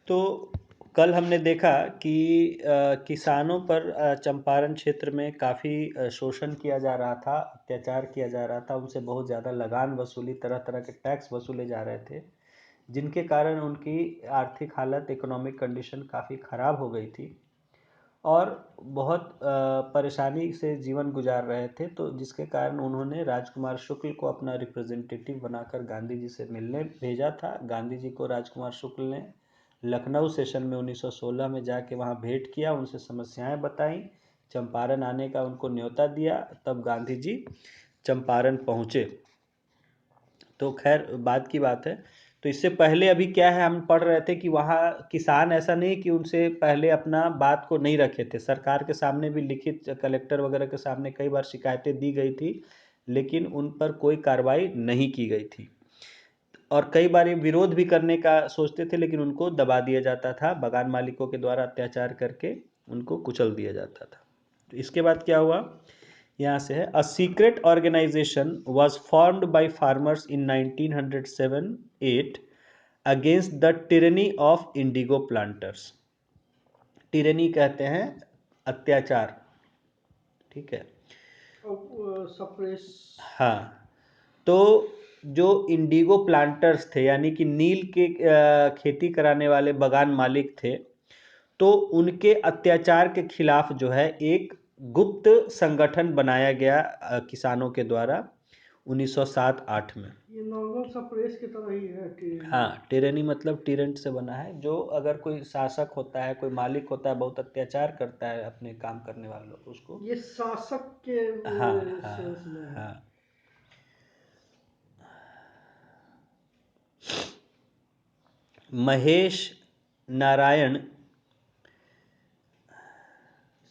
तो कल हमने देखा कि किसानों पर चंपारण क्षेत्र में काफ़ी शोषण किया जा रहा था, अत्याचार किया जा रहा था, उनसे बहुत ज़्यादा लगान वसूली, तरह तरह के टैक्स वसूले जा रहे थे, जिनके कारण उनकी आर्थिक हालत, इकोनॉमिक कंडीशन काफ़ी ख़राब हो गई थी और बहुत परेशानी से जीवन गुजार रहे थे। तो जिसके कारण उन्होंने राजकुमार शुक्ल को अपना रिप्रेजेंटेटिव बनाकर गांधी जी से मिलने भेजा था। गांधी जी को राजकुमार शुक्ल ने लखनऊ सेशन में 1916 में जाके वहाँ भेंट किया, उनसे समस्याएं बताई, चंपारण आने का उनको न्योता दिया, तब गांधी जी चंपारण पहुँचे। तो खैर बाद की बात है। तो इससे पहले अभी क्या है, हम पढ़ रहे थे कि वहाँ किसान ऐसा नहीं कि उनसे पहले अपना बात को नहीं रखे थे, सरकार के सामने भी लिखित, कलेक्टर वगैरह के सामने कई बार शिकायतें दी गई थी, लेकिन उन पर कोई कार्रवाई नहीं की गई थी और कई बार ये विरोध भी करने का सोचते थे, लेकिन उनको दबा दिया जाता था, बागान मालिकों के द्वारा अत्याचार करके उनको कुचल दिया जाता था। तो इसके बाद क्या हुआ, यहाँ से है, a secret organisation was formed by farmers in 1907-8 against the tyranny of indigo planters. Tyranny कहते हैं अत्याचार, ठीक है। हाँ, तो जो इंडिगो प्लांटर्स थे, यानी कि नील के खेती कराने वाले बागान मालिक थे, तो उनके अत्याचार के खिलाफ जो है एक गुप्त संगठन बनाया गया किसानों के द्वारा 1907-8 में। ये नॉर्मल सा प्रेस की तरह ही है टिरनी। हाँ, टिरनी मतलब टिरेंट से बना है, जो अगर कोई शासक होता है, कोई मालिक होता है, बहुत अत्याचार करता है अपने काम करने वालों को, उसको। ये शासक के हाँ हाँ सेंस में है। हाँ। महेश नारायण,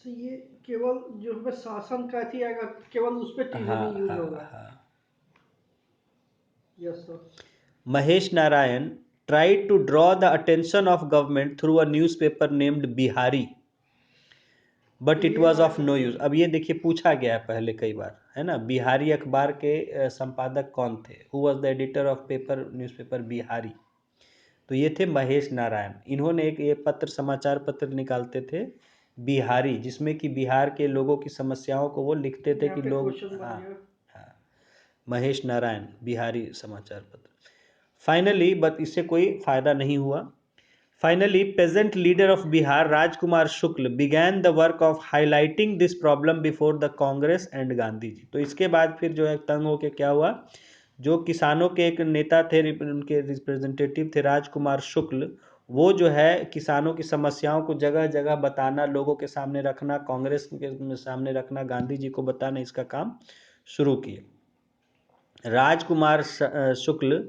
ये केवल जो है शासन का ही आएगा, केवल उस पर टिरनी यूज हाँ होगा। हाँ। Yes sir. Mahesh Narayan tried to draw the attention of government through a newspaper named Bihari, but it was of no use। अब ये देखिए पूछा गया है पहले कई बार, है ना, बिहारी अखबार के संपादक कौन थे, who was the editor of paper newspaper Bihari. तो ये थे महेश नारायण। इन्होंने एक ये पत्र, समाचार पत्र निकालते थे बिहारी, जिसमें कि बिहार के लोगों की समस्याओं को वो लिखते थे कि लोग, हाँ हाँ, महेश नारायण, बिहारी समाचार पत्र। फाइनली, बट इससे कोई फायदा नहीं हुआ। Finally peasant leader of Bihar Rajkumar Shukla began the work of highlighting this problem before the Congress and Gandhi ji. तो इसके बाद फिर जो है तंग होके क्या हुआ, जो किसानों के एक नेता थे, उनके रिप्रेजेंटेटिव थे राजकुमार शुक्ल, वो जो है किसानों की समस्याओं को जगह जगह बताना, लोगों के सामने रखना, कांग्रेस के सामने रखना, गांधी जी को बताना, इसका काम शुरू किए। राजकुमार शुक्ल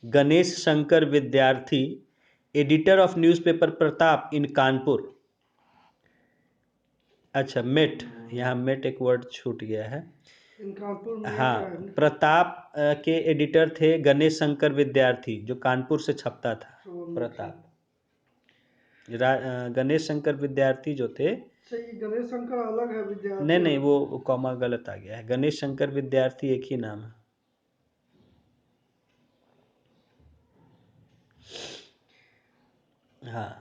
गणेश शंकर विद्यार्थी, एडिटर ऑफ न्यूज़पेपर प्रताप इन कानपुर। अच्छा, मेट, यहाँ मेट एक वर्ड छूट गया है। कानपुर में हाँ, प्रताप के एडिटर थे गणेश शंकर विद्यार्थी, जो कानपुर से छपता था प्रताप। गणेश शंकर विद्यार्थी जो थे, सही, गणेश शंकर अलग है विद्यार्थी। नहीं नहीं, वो कॉमा गलत आ गया है, गणेश शंकर विद्यार्थी एक ही नाम है। हाँ,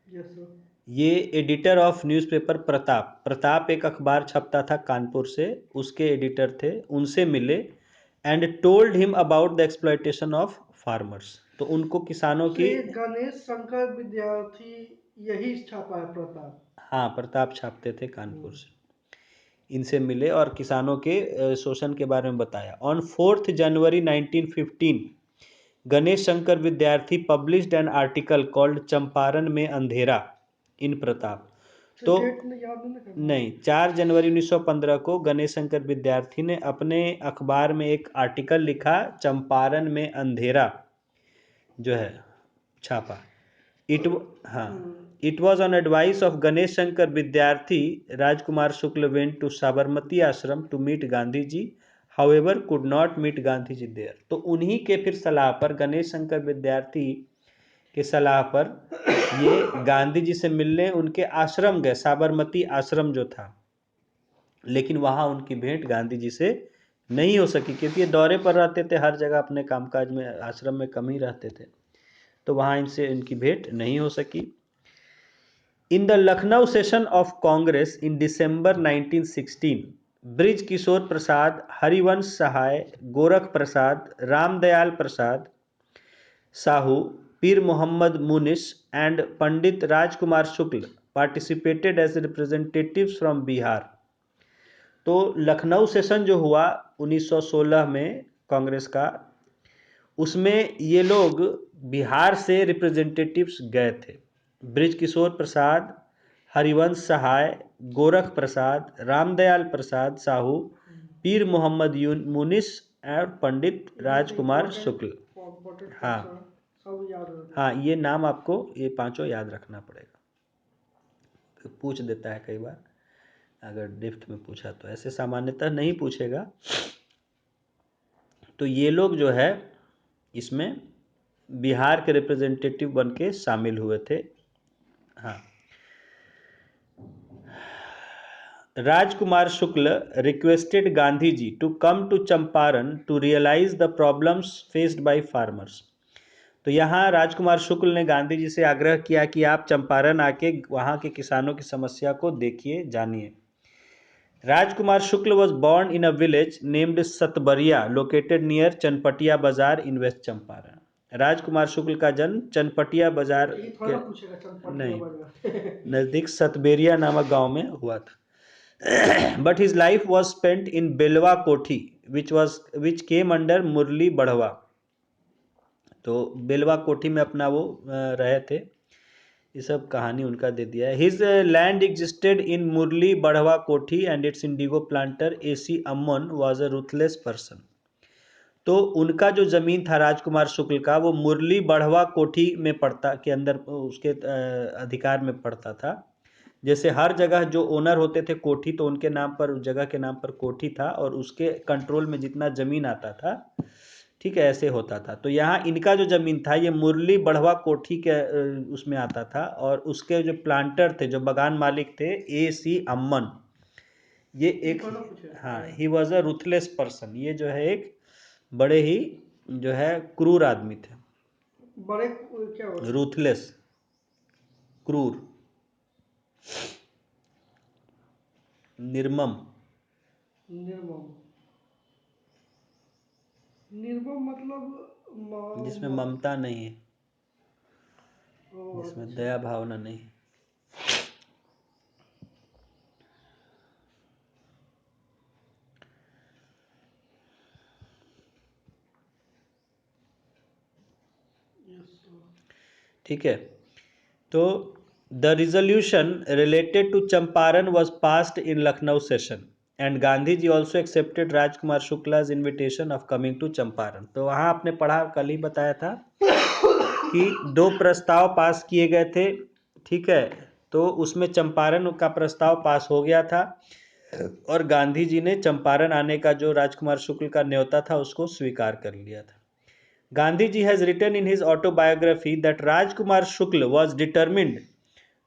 यस सर। ये editor of newspaper Pratap, Pratap एक अखबार छपता था कानपुर से, उसके एडिटर थे, उनसे मिले and told him about the exploitation of farmers. तो उनको किसानों की, गणेश शंकर विद्यार्थी यही छापा है प्रताप। हाँ, प्रताप छापते थे कानपुर से, इनसे मिले और किसानों के शोषण के बारे में बताया। ऑन 4 जनवरी 1915 गणेश शंकर विद्यार्थी published an article called Champaran में अंधेरा इन प्रताप। तो नहीं, 4 जनवरी 1915 को गणेश शंकर विद्यार्थी ने अपने अखबार में एक आर्टिकल लिखा, चंपारण में अंधेरा जो है छापा। हाँ, it was on advice of Ganesh Shankar Vidyarthi Rajkumar Shukla went to Sabarmati Ashram to meet Gandhi ji, however could not meet Gandhi ji there. तो उन्हीं के फिर सलाह पर, गणेश शंकर विद्यार्थी के सलाह पर ये गांधी जी से मिलने उनके आश्रम गए, साबरमती आश्रम जो था, लेकिन वहाँ उनकी भेंट गांधी जी से नहीं हो सकी, क्योंकि ये दौरे पर रहते थे हर जगह अपने कामकाज में, आश्रम में कम ही रहते थे। तो वहाँ इनसे इनकी भेंट नहीं हो सकी। In the Lucknow session of Congress in December 1916, Brij Kishore Prasad, Harivansh Sahay, Gorakh Prasad, Ramdayal Prasad Sahu, Pir Mohammad Munis and Pandit Rajkumar Shukla participated as representatives from Bihar. तो लखनऊ सेशन जो हुआ 1916 में कांग्रेस का, उसमें ये लोग बिहार से रिप्रेजेंटेटिव्स गए थे। ब्रिज किशोर प्रसाद, हरिवंश सहाय, गोरख प्रसाद, रामदयाल प्रसाद साहू, पीर मोहम्मद मुनिस और पंडित राजकुमार शुक्ल। हाँ सब याद रहता है। हाँ, ये नाम आपको ये पांचों याद रखना पड़ेगा। पूछ देता है कई बार, अगर डिफ्ट में पूछा तो, ऐसे सामान्यतः नहीं पूछेगा। तो ये लोग जो है इसमें बिहार के रिप्रेजेंटेटिव बन के शामिल हुए थे। हाँ, Rajkumar Shukla requested Gandhi ji to come to Champaran to realise the problems faced by farmers. तो यहाँ राजकुमार शुक्ल ने गांधी जी से आग्रह किया कि आप चंपारण आके वहाँ के किसानों की समस्या को देखिए, जानिए। राजकुमार शुक्ल was born in a village named Satbariya located near Chanpatia बाजार in West चंपारण। राजकुमार शुक्ल का जन्म चनपटिया बाजार के नहीं नज़दीक सतबेरिया नामक गांव में हुआ था। But his life was spent in Belwa कोठी विच केम अंडर मुरली बढ़वा। तो बेलवा कोठी में अपना वो रहे थे। ये सब कहानी उनका दे दिया है। हिज लैंड एग्जिस्टेड इन मुरली बढ़वा कोठी and it's Indigo planter AC Amman was a ruthless person. तो उनका जो ज़मीन था राजकुमार शुक्ल का, वो मुरली बढ़वा कोठी में पड़ता के अंदर उसके अधिकार में पड़ता था। जैसे हर जगह जो ओनर होते थे कोठी, तो उनके नाम पर, उस जगह के नाम पर कोठी था और उसके कंट्रोल में जितना ज़मीन आता था, ठीक है, ऐसे होता था। तो यहाँ इनका जो ज़मीन था ये मुरली बढ़वा कोठी के उसमें आता था, और उसके जो प्लांटर थे, जो बगान मालिक थे, AC अम्मन, ये एक, हाँ, he was a ruthless person. ये जो है एक बड़े ही जो है क्रूर आदमी थे। बड़े क्या होता है? रूथलेस, क्रूर, निर्मम। निर्मम, निर्मम मतलब जिसमें ममता नहीं है, ओ, जिसमें अच्छा। दया भावना नहीं। ठीक है, तो the resolution related to Champaran was passed in Lucknow session and Gandhi ji also accepted Rajkumar Shukla's invitation of coming to Champaran. तो वहाँ आपने पढ़ा, कल ही बताया था कि 2 प्रस्ताव पास किए गए थे, ठीक है। तो उसमें चंपारण का प्रस्ताव पास हो गया था और गांधी जी ने चंपारण आने का जो राजकुमार शुक्ल का न्योता था उसको स्वीकार कर लिया था। Gandhi ji has written in his autobiography that Rajkumar Shukla was determined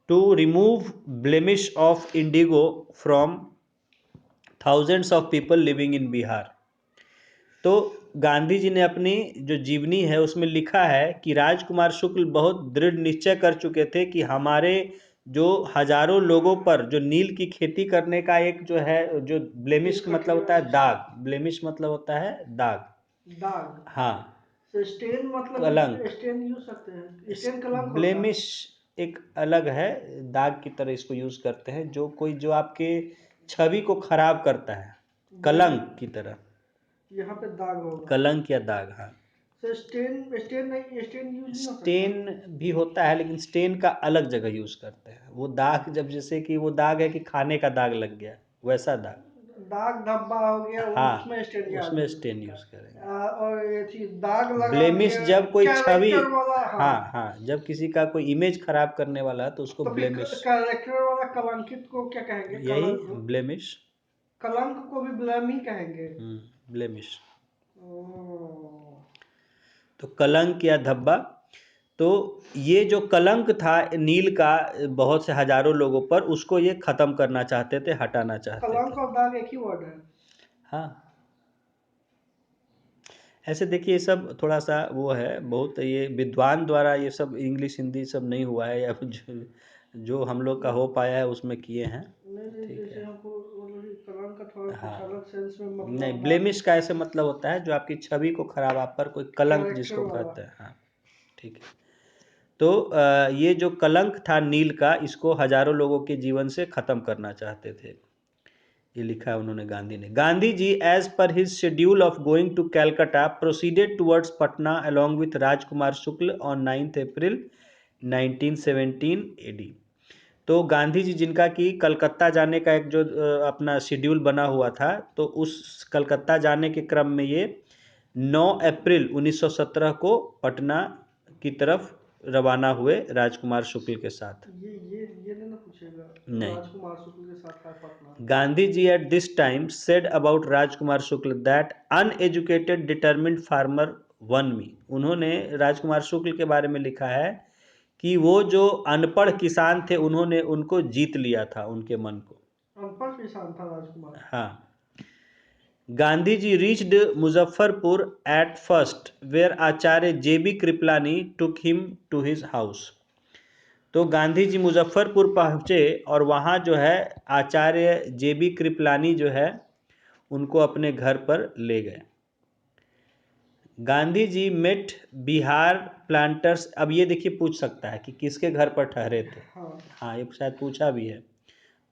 to remove blemish of indigo from thousands of people living in Bihar. तो गांधी जी ने अपनी जो जीवनी है उसमें लिखा है कि राजकुमार शुक्ल बहुत दृढ़ निश्चय कर चुके थे कि हमारे जो हजारों लोगों पर जो नील की खेती करने का एक जो है, जो ब्लेमिश मतलब होता है दाग, ब्लेमिश मतलब होता है दाग, दाग। हाँ, स्टेन मतलब कलंक, स्टेन यूज सकते हैं, स्टेन कलंक होता है। ब्लेमिश एक अलग है, दाग की तरह इसको यूज करते हैं, जो कोई जो आपके छवि को खराब करता है, कलंक की तरह, यहाँ पे दाग होगा, कलंक या दाग। हाँ, तो स्टेन, स्टेन नहीं, स्टेन यूज नहीं हो सकता। स्टेन भी होता है, लेकिन स्टेन का अलग जगह यूज करते हैं। वो दाग, जब जैसे कि वो दाग है कि खाने का दाग लग गया, वैसा दाग, दाग धब्बा हो गया, हाँ, उसमें स्टेन उसमें स्टेन यूज करेंगे। और ये चीज दाग लगा ब्लेमिश दिया, जब कोई छवि, कैरेक्टर वाला, हाँ हाँ, जब किसी का कोई इमेज खराब करने वाला है तो उसको तो फिर ब्लेमिश, कैरेक्टर वाला कलंकित को क्या कहेंगे? यही कलंक, ब्लेमिश, कलंक को भी ब्लेम ही कहेंगे। ब्लेमिश। ओह, तो कलंक या धब्बा, तो ये जो कलंक था नील का बहुत से हजारों लोगों पर, उसको ये खत्म करना चाहते थे, हटाना चाहते कलंक थे। और दाग एक ही वर्ड है। हाँ, ऐसे देखिए ये सब थोड़ा-सा वो है, बहुत ये विद्वान द्वारा ये सब इंग्लिश, हिंदी सब नहीं हुआ है, या फिर जो हम लोग का हो पाया है उसमें किए हैं, नहीं नहीं, ठीक जैसे है। हमको मतलब ये कलंक का थोड़ा कुछ हाँ, अलग सेंस में नहीं मतलब है। ब्लेमिश का ऐसे मतलब होता है जो आपकी छवि को खराब, आप पर कोई कलंक कैरेक्टर जिसको वाला। कहते हैं, हाँ, ठीक है। तो ये जो कलंक था नील का, इसको हज़ारों लोगों के जीवन से ख़त्म करना चाहते थे। ये लिखा है उन्होंने गांधी ने। Gandhi ji as per his schedule of going to Calcutta proceeded towards Patna along with Rajkumar Shukla on 9 April 1917 AD. तो गांधी जी जिनका कि कलकत्ता जाने का एक जो अपना शेड्यूल बना हुआ था, तो उस कलकत्ता जाने के क्रम में ये 9 अप्रैल 1917 को पटना की तरफ रवाना हुए राजकुमार शुक्ल के साथ। ये नहीं ना पूछेगा। नहीं, राजकुमार शुक्ल के साथ है Patna. Gandhi ji at this time said about Rajkumar Shukla that uneducated determined farmer won me। उन्होंने राजकुमार शुक्ल के बारे में लिखा है कि वो जो अनपढ़ किसान थे उन्होंने उनको जीत लिया था, उनके मन को। अनपढ़ किसान था राजकुमार। हाँ। Gandhi ji reached Muzaffarpur at first where Acharya JB Kripalani took him to his house। तो गांधी जी मुजफ्फरपुर पहुँचे और वहाँ जो है आचार्य जेबी कृपलानी जो है उनको अपने घर पर ले गए। Gandhi ji met Bihar planters. अब ये देखिए पूछ सकता है कि किसके घर पर ठहरे थे। हाँ। हाँ, ये शायद पूछा भी है।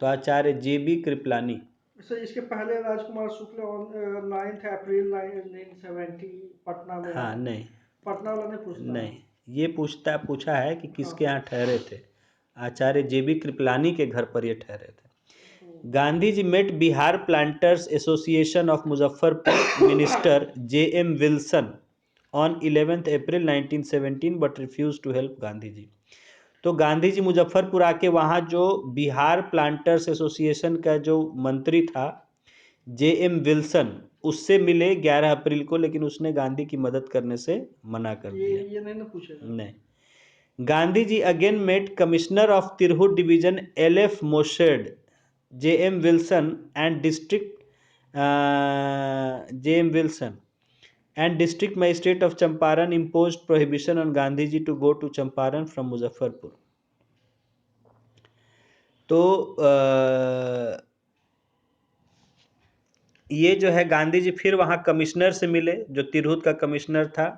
तो आचार्य जेबी कृपलानी। सर इसके पहले राजकुमार शुक्ल ऑन 9 अप्रैल 1970 पटना में हाँ, आए। नहीं पटना वाला नहीं पूछता है। नहीं, ये पूछा है कि हाँ। किसके यहाँ ठहरे थे। आचार्य जेबी कृपलानी के घर पर ये ठहरे थे। Gandhi ji met Bihar planters association of Muzaffarpur minister J M Wilson on 11 April 1917 but refuse to help Gandhi ji. तो गांधी जी मुजफ्फरपुर आके वहाँ जो बिहार प्लांटर्स एसोसिएशन का जो मंत्री था जे एम विल्सन, उससे मिले 11 अप्रैल को, लेकिन उसने गांधी की मदद करने से मना कर दिया। ये नहीं ना पूछेगा। नहीं। Gandhi ji again met commissioner of Tirhut division L F Morshead J M Wilson and district magistrate of Champaran imposed prohibition on Gandhi ji to go to Champaran from Muzaffarpur. तो ये जो है गांधी जी फिर वहाँ कमिश्नर से मिले, जो तिरहुत का कमिश्नर था,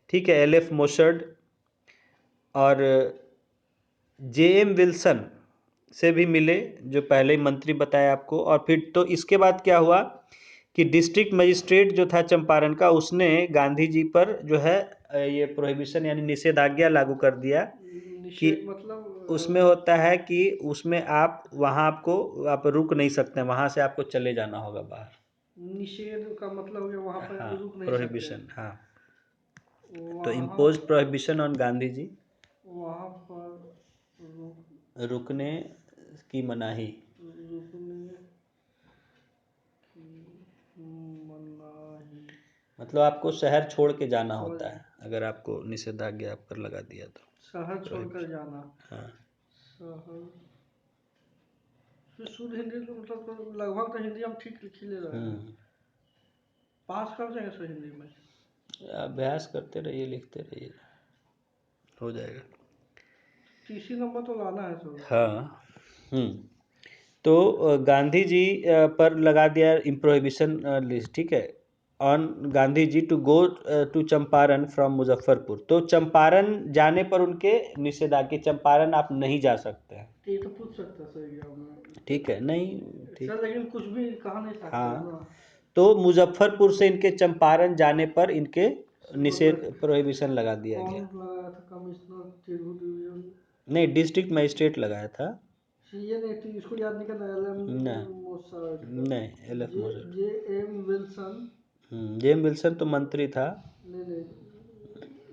ठीक है, एल एफ मोशर्ड, और जे एम विल्सन से भी मिले, जो पहले ही मंत्री बताया आपको। और फिर तो इसके बाद क्या हुआ कि डिस्ट्रिक्ट मजिस्ट्रेट जो था चंपारण का, उसने गांधी जी पर जो है ये प्रोहिबिशन यानी निषेधाज्ञा लागू कर दिया कि निषेध मतलब उसमें होता है कि उसमें आप वहाँ आप रुक नहीं सकते, वहाँ से आपको चले जाना होगा बाहर। निषेध का मतलब हो गया वहाँ पर हाँ, रुक नहीं सकते। प्रोहिबिशन, हाँ। तो वहाँ इम्पोज प्रोहिबिशन ऑन गांधी जी, वहाँ पर रुकने की मनाही। रुकने की मनाही। मतलब आपको शहर छोड़ के जाना समझ होता गए। है अगर आपको निषेधाज्ञा आप पर लगा दिया तो। शहर छोड़कर प्रोहिबिशन, जाना। हाँ। शहर फिर शुद्ध हिंदी तो मतलब तो लगभग तो हिंदी हम ठीक लिख ही ले रहे हैं। पास कर जाएंगे सर हिंदी में। अभ्यास करते रहिए, लिखते रहिए, हो जाएगा। तीसरी नंबर तो लाना है सर। हाँ। तो गांधी जी पर लगा दिया प्रोहिबिशन लिस्ट, ठीक है, on Gandhi ji to go to Champaran from Muzaffarpur. तो चंपारण जाने पर उनके निषेधाज्ञा, चंपारण आप नहीं जा सकते हैं, ये तो पूछ सकता है सर एग्जाम में। ठीक है, नहीं, ठीक, सर लेकिन कुछ भी कहा नहीं सकते हैं हाँ। ना। तो मुजफ्फरपुर से इनके चंपारण जाने पर इनके निषेध मतलब प्रोहिबिशन लगा दिया कौन गया। लगाया था कमिश्नर तिरहुत डिवीजन। नहीं, डिस्ट्रिक्ट मजिस्ट्रेट लगाया था। ये नहीं थी इसको याद नहीं करना। एल एम न मोसर्ट। नहीं, एल एफ जे मोजर। जे एम विल्सन। जेम विल्सन तो मंत्री था। नहीं नहीं,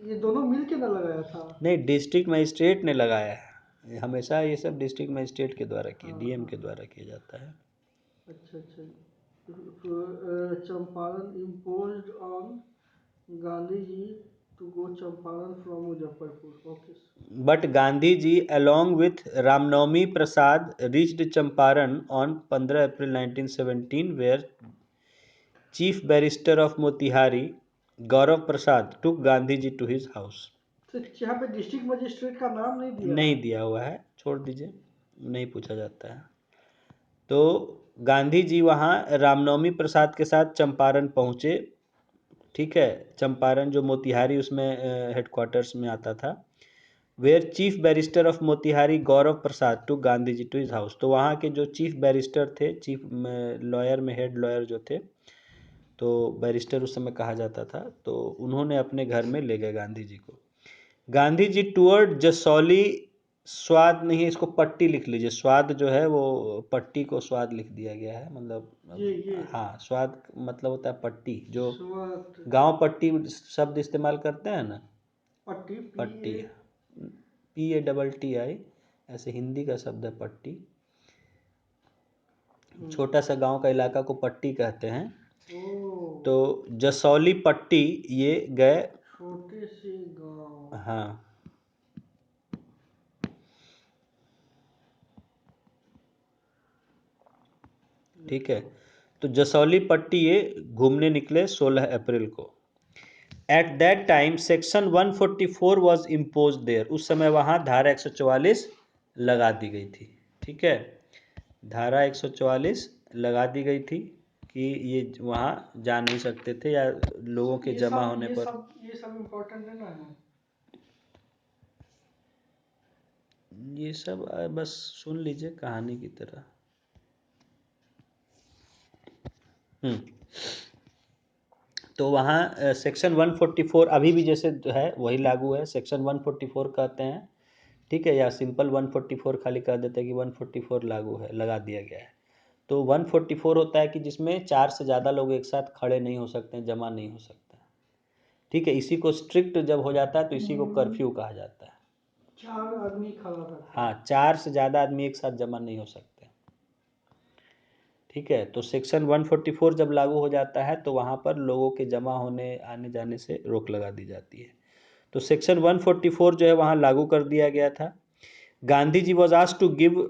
ये दोनों मिल के ना लगाया था। नहीं, डिस्ट्रिक्ट मजिस्ट्रेट ने लगाया है, हमेशा ये सब डिस्ट्रिक्ट मजिस्ट्रेट के द्वारा किए, हाँ डीएम हाँ। के द्वारा किया जाता है। अच्छा अच्छा। Champaran imposed on Gandhi ji to go Champaran from Muzaffarpur. Okay. But Gandhi ji along with Ramnavami Prasad reached Champaran on 15 April 1917 where chief barrister of Motihari Gaurav Prasad took Gandhi ji to his house। तो यहाँ पे डिस्ट्रिक्ट मजिस्ट्रेट का नाम नहीं दिया नहीं है। दिया हुआ है, छोड़ दीजिए, नहीं पूछा जाता है। तो गांधी जी वहाँ रामनवमी प्रसाद के साथ चंपारण पहुँचे, ठीक है, चंपारण जो मोतिहारी उसमें हेडक्वार्टर्स में आता था। Where chief barrister of Motihari Gaurav Prasad to Gandhi ji to his house. तो वहाँ के जो चीफ बैरिस्टर थे, चीफ लॉयर में हेड लॉयर जो थे, तो बैरिस्टर उस समय कहा जाता था, तो उन्होंने अपने घर में ले गए गांधी जी को। गांधी जी टूवर्ड जसौली, स्वाद नहीं है, इसको पट्टी लिख लीजिए, स्वाद जो है वो पट्टी को स्वाद लिख दिया गया है, मतलब ये हाँ, स्वाद मतलब होता है पट्टी, जो स्वाद गांव पट्टी शब्द इस्तेमाल करते हैं ना, पट्टी पट्टी, PATTI, ऐसे हिंदी का शब्द है पट्टी। छोटा सा गांव का इलाका को पट्टी कहते हैं। ओ तो जसौली पट्टी ये गए, छोटे से गांव। हाँ, ठीक है, तो जसौली पट्टी ये घूमने निकले 16 अप्रैल को। At that time section 144 was impose there, उस समय वहाँ धारा 144 लगा दी गई थी, ठीक है, धारा 144 लगा दी गई थी कि ये वहाँ जा नहीं सकते थे, या लोगों के जमा होने पर। ये सब इम्पोर्टेंट है ना। ये सब बस सुन लीजिए कहानी की तरह। तो वहाँ सेक्शन 144 अभी भी जैसे है वही लागू है, सेक्शन 144 कहते हैं, ठीक है, या सिंपल 144 खाली कह देते हैं कि 144 लागू है, लगा दिया गया है। तो 144 होता है कि जिसमें 4 से ज़्यादा लोग एक साथ खड़े नहीं हो सकते हैं, जमा नहीं हो सकते हैं, ठीक है, इसी को स्ट्रिक्ट जब हो जाता है तो इसी को कर्फ्यू कहा जाता है। 4 आदमी खड़ा रहता है। हाँ, 4 से ज़्यादा आदमी एक साथ जमा नहीं हो सकते, ठीक है। तो सेक्शन 144 जब लागू हो जाता है तो वहाँ पर लोगों के जमा होने आने जाने से रोक लगा दी जाती है। तो सेक्शन 144 जो है वहाँ लागू कर दिया गया था। Gandhi ji was asked to give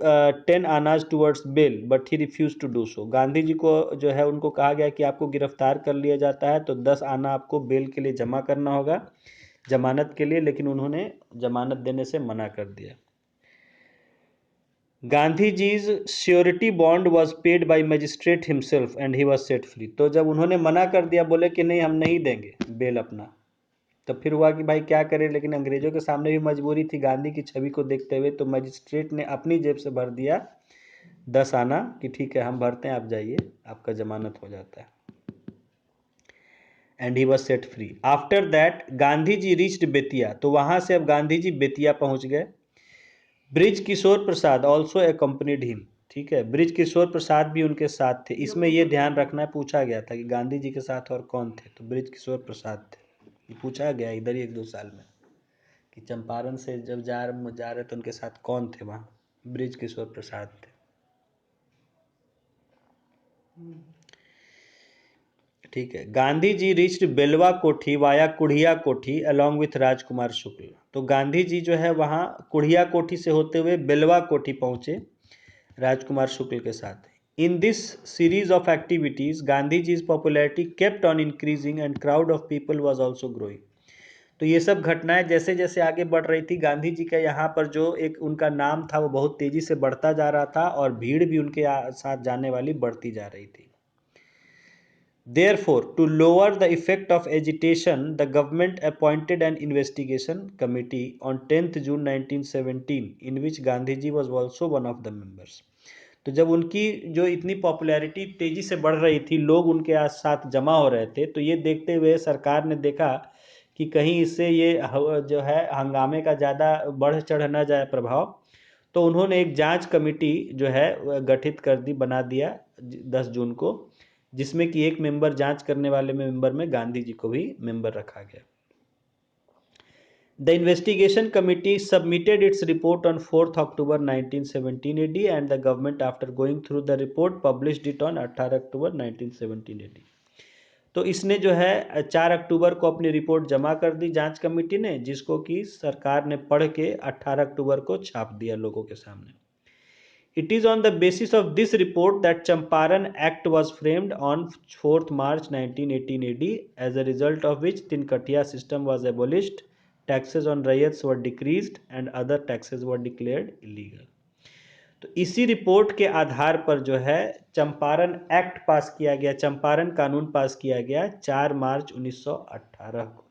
10 आनाज towards bail but he refuse to do so. Gandhi ji को जो है उनको कहा गया कि आपको गिरफ्तार कर लिया जाता है तो 10 आना आपको बेल के लिए जमा करना होगा, जमानत के लिए, लेकिन उन्होंने जमानत देने से मना कर दिया। Gandhi ji's surety bond was paid by magistrate himself and he was set free. तो जब उन्होंने मना कर दिया, बोले कि नहीं हम नहीं देंगे बेल अपना, तब फिर हुआ कि भाई क्या करें, लेकिन अंग्रेजों के सामने भी मजबूरी थी गांधी की छवि को देखते हुए, तो मजिस्ट्रेट ने अपनी जेब से भर दिया 10 आना कि ठीक है हम भरते हैं, आप जाइए, आपका जमानत हो जाता है, and he was set free. After that Gandhi ji reached Bettiah, तो वहाँ से अब गांधी जी बेतिया पहुँच गए। Brij Kishore Prasad also accompanied him, ठीक है, ब्रिज किशोर प्रसाद भी उनके साथ थे। इसमें यह ध्यान रखना है, पूछा गया था कि गांधी जी के साथ और कौन थे, तो ब्रिज किशोर प्रसाद थे, ये पूछा गया इधर ही 1-2 साल में कि चंपारण से जब जा रहे तो उनके साथ कौन थे, वहाँ ब्रिज किशोर प्रसाद थे, ठीक है। गांधी जी रिच्ड बेलवा कोठी वाया कुढ़िया कोठी अलॉन्ग विथ राजकुमार शुक्ल। तो गांधी जी जो है वहाँ कुढ़िया कोठी से होते हुए बेलवा कोठी पहुँचे राजकुमार शुक्ल के साथ। In this series of activities Gandhi ji's popularity kept on increasing and crowd of people was also growing. तो ये सब घटनाएं जैसे जैसे आगे बढ़ रही थी, गांधी जी का यहाँ पर जो एक उनका नाम था वो बहुत तेजी से बढ़ता जा रहा था, और भीड़ भी उनके साथ जाने वाली बढ़ती जा रही थी। Therefore, to lower the effect of agitation, the government appointed an investigation committee on 10th June 1917, in which Gandhiji was also one of the members. तो जब उनकी जो इतनी पॉपुलैरिटी तेजी से बढ़ रही थी, लोग उनके साथ जमा हो रहे थे, तो ये देखते हुए सरकार ने देखा कि कहीं इससे ये जो है हंगामे का ज़्यादा बढ़ चढ़ न जाए प्रभाव, तो उन्होंने एक जांच कमेटी जो है गठित कर दी, बना दिया 10 जून को, जिसमें कि एक मेंबर, जांच करने वाले मेंबर में गांधी जी को भी मेंबर रखा गया। The investigation committee submitted its report on 4th October 1917 AD and the government after going through the report published it on 18 October 1917 AD। तो इसने जो है 4 अक्टूबर को अपनी रिपोर्ट जमा कर दी जांच कमेटी ने, जिसको कि सरकार ने पढ़ के 18 अक्टूबर को छाप दिया लोगों के सामने। It is on the basis of this report that Champaran Act was framed on 4th March 1918 AD, as a result of which Tinkatia system was abolished, taxes on riots were decreased and other taxes were declared illegal. तो इसी report के आधार पर जो है Champaran act पास किया गया, चंपारण कानून पास किया गया 4 मार्च 1918 को,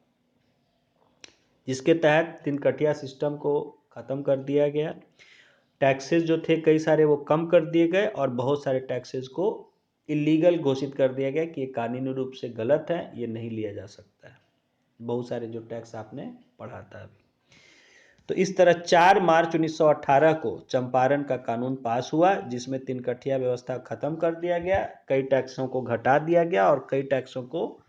जिसके तहत तिनकटिया सिस्टम को ख़त्म कर दिया गया। टैक्सेस जो थे कई सारे वो कम कर दिए गए और बहुत सारे टैक्सेस को इलीगल घोषित कर दिया गया कि ये कानूनी रूप से गलत है, ये नहीं लिया जा सकता है। बहुत सारे जो टैक्स आपने पढ़ा था अभी। तो इस तरह 4 मार्च 1918 को चंपारण का कानून पास हुआ, जिसमें तिनकटिया व्यवस्था खत्म कर दिया गया, कई टैक्सों को घटा दिया गया और कई टैक्सों को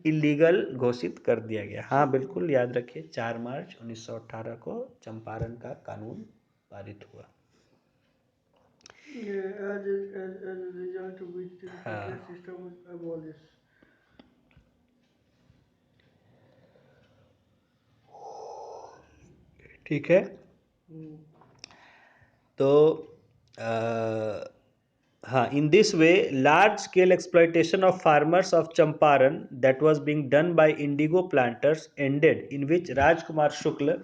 इलीगल घोषित कर दिया गया। हाँ बिल्कुल याद रखिए, 4 मार्च 1918 को चंपारण का कानून पारित हुआ। ठीक है, तो हाँ, in this way large scale exploitation of farmers of Champaran that was being done by indigo planters ended, in which Rajkumar Shukla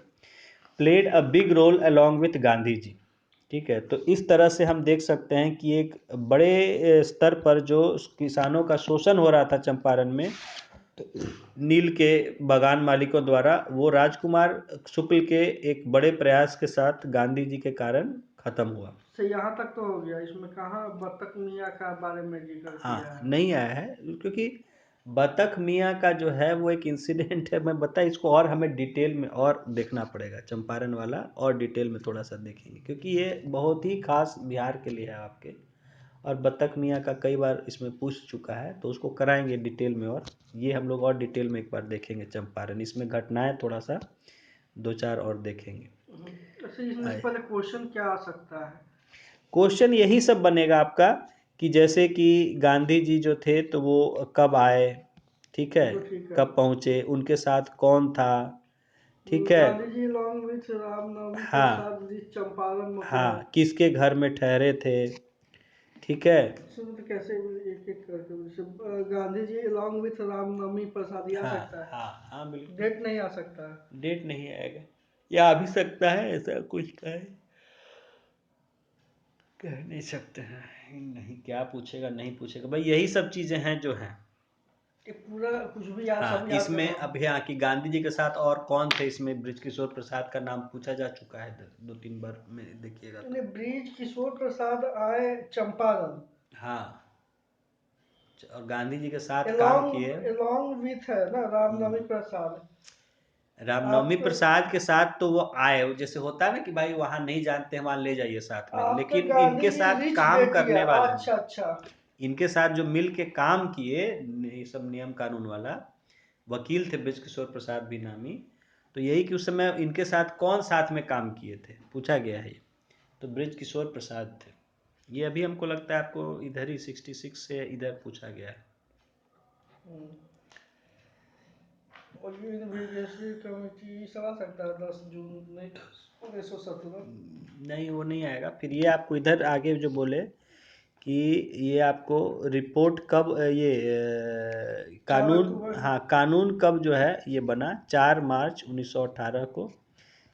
played a big role along with Gandhi ji. ठीक है, तो इस तरह से हम देख सकते हैं कि एक बड़े स्तर पर जो किसानों का शोषण हो रहा था चंपारण में, तो नील के बागान मालिकों द्वारा, वो राजकुमार शुक्ल के एक बड़े प्रयास के साथ गांधी जी के कारण खत्म हुआ। से यहाँ तक तो हो गया, इसमें कहाँ बतख मियाँ का बारे में जिक्र किया है? नहीं आया है, क्योंकि बतख मियाँ का जो है वो एक इंसिडेंट है, मैं बता, इसको और हमें डिटेल में और देखना पड़ेगा, चंपारण वाला और डिटेल में थोड़ा सा देखेंगे, क्योंकि ये बहुत ही खास बिहार के लिए है आपके, और बतख मियाँ का कई बार इसमें पूछ चुका है, तो उसको कराएंगे डिटेल में, और ये हम लोग और डिटेल में एक बार देखेंगे चंपारण, इसमें घटनाएं थोड़ा सा 2-4 और देखेंगे। इसमें पहले क्वेश्चन क्या आ सकता है? क्वेश्चन यही सब बनेगा आपका, कि जैसे कि गांधी जी जो थे तो वो कब आए, ठीक है, कब पहुँचे, उनके साथ कौन था, ठीक है, गांधी जी along with रामनवमी हाँ प्रसाद जी चंपारण हाँ, किसके घर में ठहरे थे, ठीक है, तो कैसे एक एक करके गांधी जी along with रामनवमी प्रसाद आ सकता है? हाँ हाँ बिल्कुल, डेट नहीं आ सकता है? डेट नहीं आएगा, या आ भी सकता है, ऐसा कुछ कह नहीं सकते हैं, नहीं क्या पूछेगा नहीं पूछेगा, भाई यही सब चीज़ें हैं जो हैं। पूरा कुछ भी याद, हाँ, सब याद इसमें करना। अब यहाँ कि गांधी जी के साथ और कौन थे, इसमें बृजकिशोर प्रसाद का नाम पूछा जा चुका है 2-3 बार में, देखिएगा तो। बृजकिशोर प्रसाद आए चंपारण, हाँ, और गांधी जी के साथ काम किए। along with है ना रामनवमी प्रसाद। रामनवमी प्रसाद के साथ तो वो आए, जैसे होता है ना कि भाई वहां नहीं जानते हैं, वहां ले जाइए साथ में, आपके लेकिन गांधी इनके जी साथ रिच काम बेटी करने है। वाले, अच्छा इनके साथ जो मिल के काम किए, ये सब नियम कानून वाला, वकील थे बृजकिशोर प्रसाद भी नामी, तो यही कि उस समय इनके साथ कौन साथ में काम किए थे पूछा गया है, तो बृजकिशोर प्रसाद थे। ये अभी हमको लगता है आपको इधर ही 66 से इधर पूछा गया है। और यूनिवर्सिटी कमेटी सब आ सकता है 10 जून 1917। नहीं वो नहीं आएगा, फिर ये आपको इधर आगे जो बोले कि ये आपको रिपोर्ट कब, ये कानून, हाँ कानून कब जो है ये बना 4 मार्च 1918 को,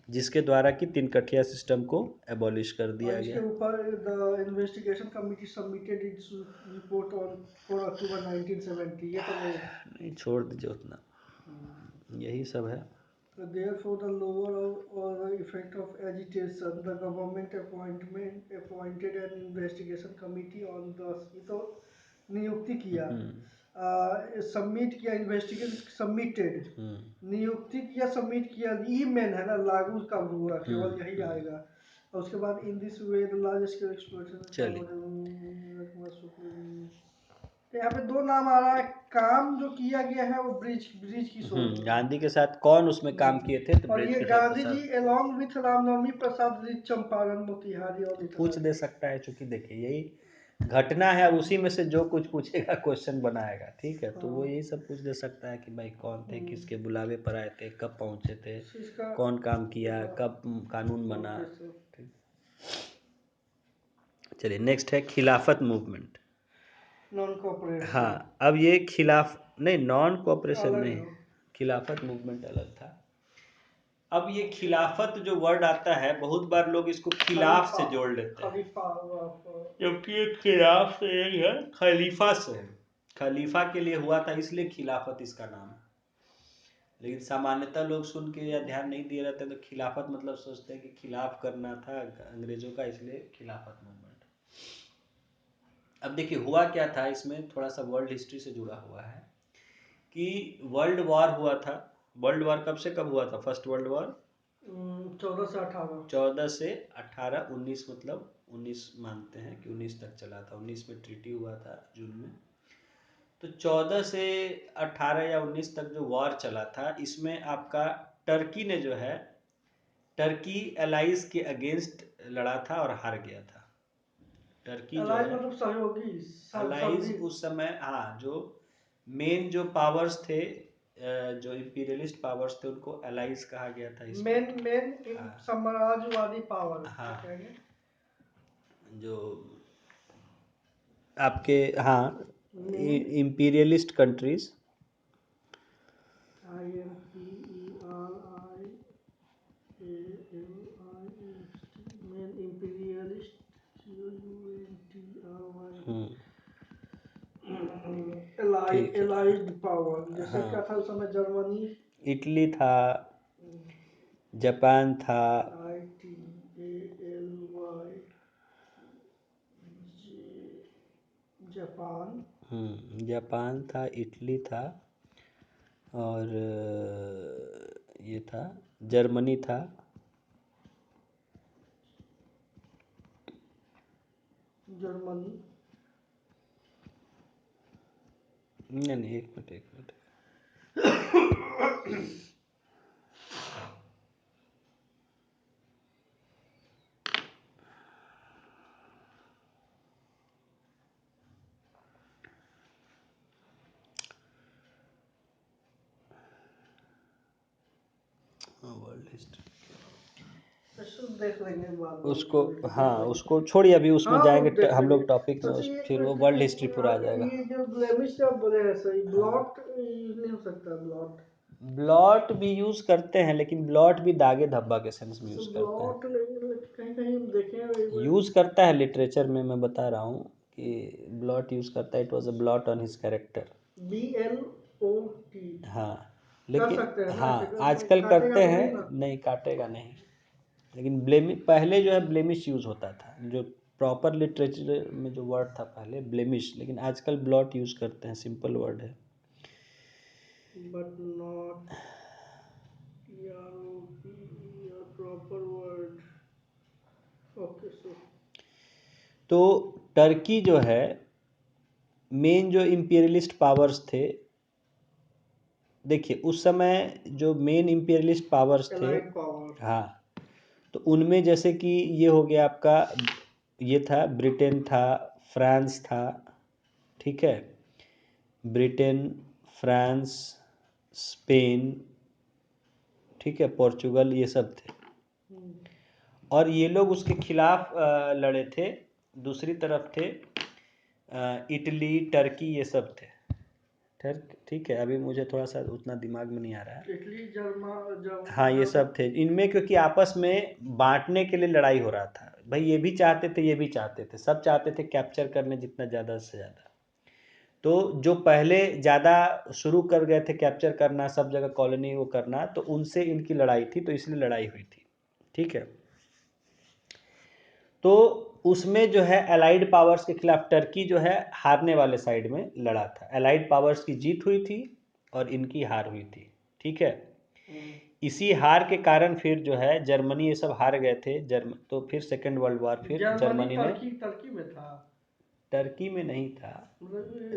जिसके द्वारा कि तिनकटिया सिस्टम को एबॉलिश कर दिया इसके गया। ऊपर the investigation committee submitted its report on 4 अक्टूबर 1970। ये तो नहीं, छोड़ दीजिए उतना, यही सब है। Therefore, the lower or the effect of agitation, the government appointed an investigation committee on the, ये तो नियुक्ति किया, सबमिट किया, इन्वेस्टिगेशन सबमिटेड, नियुक्ति किया, सबमिट किया, ई मेन है ना, लागू कब हुआ, केवल यही आएगा। और उसके बाद in this way the large scale exploitation, तो यहाँ पे 2 नाम आ रहा है, काम जो किया गया है वो बृजकिशोर, गांधी के साथ कौन उसमें काम किए थे, तो और ये गांधी जी along with रामनवमी प्रसाद जी चंपारण मोतिहारी और पूछ दे सकता है, चूंकि देखिए यही घटना है, उसी में से जो कुछ पूछेगा क्वेश्चन बनाएगा, ठीक है, तो वो यही सब पूछ दे सकता है कि भाई कौन थे, किसके बुलावे पर आए थे, कब पहुंचे थे, कौन काम किया, कब कानून बना, ठीक। चलिए नेक्स्ट है खिलाफत मूवमेंट। नॉन कोऑपरेशन हाँ, अब ये नहीं, नॉन कोऑपरेशन अलग नहीं, है। खिलाफत मूवमेंट अलग था। अब ये खिलाफत जो वर्ड आता है, बहुत बार लोग इसको खिलाफ से जोड़ लेते हैं, जबकि ये खिलाफ से यही है, खलीफा से है। खलीफा के लिए हुआ था इसलिए खिलाफत इसका नाम है। लेकिन सामान्यतः लोग सुन के या ध्यान नहीं दिए रहते तो खिलाफत मतलब सोचते हैं कि खिलाफ करना था अंग्रेजों का, इसलिए खिलाफत मूवमेंट। अब देखिए हुआ क्या था, इसमें थोड़ा सा वर्ल्ड हिस्ट्री से जुड़ा हुआ है कि वर्ल्ड वॉर हुआ था। वर्ल्ड वॉर कब से कब हुआ था? फर्स्ट वर्ल्ड वॉर 14 से 18, 19 मतलब 19 मानते हैं कि 19 तक चला था। 19 में ट्रीटी हुआ था जून में। तो 14 से 18 या 19 तक जो वॉर चला था, इसमें आपका टर्की ने जो है, टर्की एलाइज के अगेंस्ट लड़ा था और हार गया था। टर्की जो है मतलब सहयोगी एलाइज उस समय, हाँ, जो मेन जो पावर्स थे, जो इंपीरियलिस्ट पावर्स थे, उनको एलाइज कहा गया था। मेन साम्राज्यवादी पावर, हाँ, जो आपके, हाँ, imperialist countries, main imperialist allied power, जैसे क्या था उस समय? जर्मनी, इटली था, जापान था, जापान था, इटली था, और ये था, जर्मनी था, नहीं, एक मिनट। वर्ल्ड हिस्ट्री देख लेंगे बाद में उसको, हाँ, उसको छोड़िए, अभी उसमें जाएंगे हम लोग टॉपिक में, फिर वो वर्ल्ड हिस्ट्री पूरा आ जाएगा। ये जो ब्लेमिश का बोले हैं, सही ब्लॉट यूज नहीं हो सकता? ब्लॉट भी यूज करते हैं, लेकिन ब्लॉट भी दागे धब्बा के सेंस में यूज करते हैं। कहीं कहीं देखे यूज करता है लिटरेचर में, मैं बता रहा हूँ कि ब्लॉट यूज करता है। It was a blot on his character, BLOT। हाँ, कर लेकिन सकते हैं ना हाँ, ऐसे? आजकल काटेगा करते तो हैं, नहीं ना? नहीं काटेगा नहीं। लेकिन ब्लेमिश पहले जो है ब्लेमिश यूज होता था, जो प्रॉपर लिटरेचर में जो वर्ड था पहले ब्लेमिश, लेकिन आजकल ब्लॉट यूज करते हैं, सिंपल वर्ड है। But not proper word. Okay, so तो टर्की जो है, मेन जो इंपीरियलिस्ट पावर्स थे, देखिए उस समय जो मेन इंपीरियलिस्ट पावर्स थे, हाँ, तो उनमें जैसे कि ये हो गया आपका, ये था ब्रिटेन था, फ्रांस था, ठीक है, ब्रिटेन, फ्रांस, स्पेन, ठीक है, पोर्चुगल, ये सब थे। और ये लोग उसके खिलाफ लड़े थे। दूसरी तरफ थे इटली, टर्की, ये सब थे। ठीक है, अभी मुझे थोड़ा सा उतना दिमाग में नहीं आ रहा है। इटली, हाँ, ये सब थे इनमें, क्योंकि आपस में बांटने के लिए लड़ाई हो रहा था। भाई ये भी चाहते थे, ये भी चाहते थे, सब चाहते थे कैप्चर करने जितना ज़्यादा से ज़्यादा। तो जो पहले ज़्यादा शुरू कर गए थे कैप्चर करना, सब जगह कॉलोनी वो करना, तो उनसे इनकी लड़ाई थी, तो इसलिए लड़ाई हुई थी, ठीक है। तो उसमें जो है अलाइड पावर्स के खिलाफ टर्की जो है हारने वाले साइड में लड़ा था। अलाइड पावर्स की जीत हुई थी और इनकी हार हुई थी, ठीक है। इसी हार के कारण फिर जो है जर्मनी, ये सब हार गए थे, तो फिर सेकेंड वर्ल्ड वॉर फिर जर्मनी ने, टर्की में था, टर्की में नहीं था,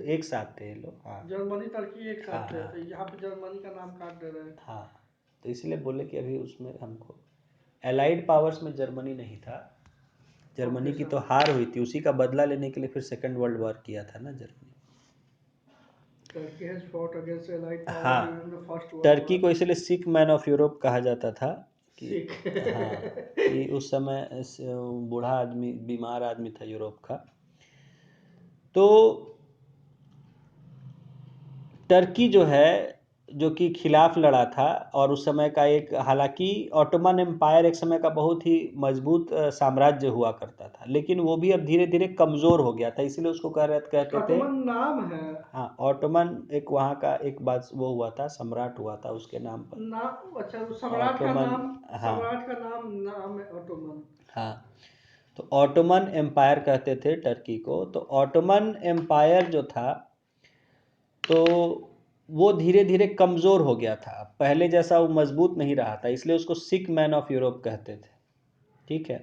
एक साथ थे ये लोग, हाँ, जर्मनी टर्की एक साथ थे। हाँ, तो यहाँ पे जर्मनी का नाम काट दे रहे हैं। हाँ, तो इसलिए बोले कि अभी उसमें हमको एलाइड पावर्स में जर्मनी नहीं था। जर्मनी की तो हार हुई थी, उसी का बदला लेने के लिए फिर सेकेंड वर्ल्ड वॉर किया था ना Germany. Turkey has fought against allied power हाँ, during the first world Turkey war। को इसलिए सिक मैन ऑफ यूरोप कहा जाता था, कि हाँ, कि उस समय बूढ़ा आदमी, बीमार आदमी था यूरोप का। तो टर्की जो है, जो कि खिलाफ लड़ा था, और उस समय का एक, हालांकि ऑटोमन एम्पायर एक समय का बहुत ही मजबूत साम्राज्य हुआ करता था, लेकिन वो भी अब धीरे धीरे कमज़ोर हो गया था, इसीलिए उसको कहते थे। ऑटोमन नाम है। हाँ, ऑटोमन एक वहाँ का एक बात वो हुआ था, सम्राट हुआ था उसके नाम पर नाम, अच्छा, ऑटोमन। हाँ सम्राट का नाम है ऑटोमन। हाँ, तो ऑटोमन एम्पायर कहते थे टर्की को। तो ऑटोमन एम्पायर जो था, तो वो धीरे धीरे कमज़ोर हो गया था, पहले जैसा वो मजबूत नहीं रहा था, इसलिए उसको सिक मैन ऑफ यूरोप कहते थे। ठीक है,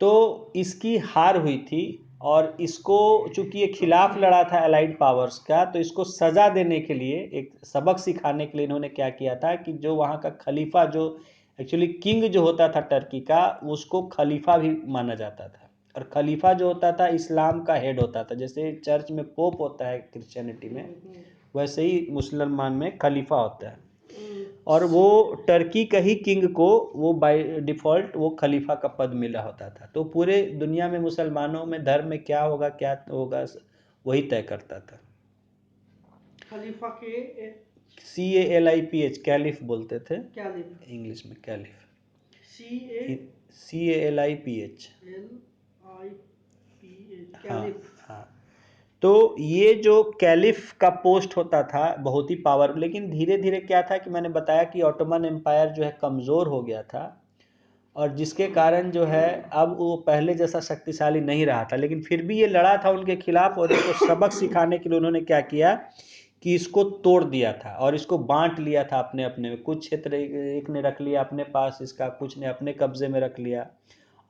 तो इसकी हार हुई थी, और इसको चूंकि ये खिलाफ लड़ा था अलाइड पावर्स का, तो इसको सज़ा देने के लिए, एक सबक सिखाने के लिए इन्होंने क्या किया था कि जो वहाँ का खलीफा, जो एक्चुअली किंग जो होता था टर्की का, उसको खलीफा भी माना जाता था। और खलीफा जो होता था इस्लाम का हेड होता था, जैसे चर्च में पोप होता है क्रिश्चियनिटी में, वैसे ही मुसलमान में खलीफा होता है। और वो टर्की का ही किंग को वो बाय डिफ़ॉल्ट वो खलीफा का पद मिला होता था। तो पूरे दुनिया में मुसलमानों में धर्म में क्या होगा वही तय करता था। खलीफा के CALIPH, कैलिफ बोलते थे कैलिफ, इंग्लिश में, कैलिफ, CALIPH, CALIPH। हाँ कैलिफ। हाँ। तो ये जो कैलिफ का पोस्ट होता था बहुत ही पावर, लेकिन धीरे धीरे क्या था कि मैंने बताया कि ऑटोमन एम्पायर जो है कमज़ोर हो गया था, और जिसके कारण जो है अब वो पहले जैसा शक्तिशाली नहीं रहा था, लेकिन फिर भी ये लड़ा था उनके खिलाफ, और इसको सबक सिखाने के लिए उन्होंने क्या किया कि इसको तोड़ दिया था और इसको बांट लिया था अपने अपने में। कुछ क्षेत्र एक ने रख लिया अपने पास इसका, कुछ ने अपने कब्जे में रख लिया,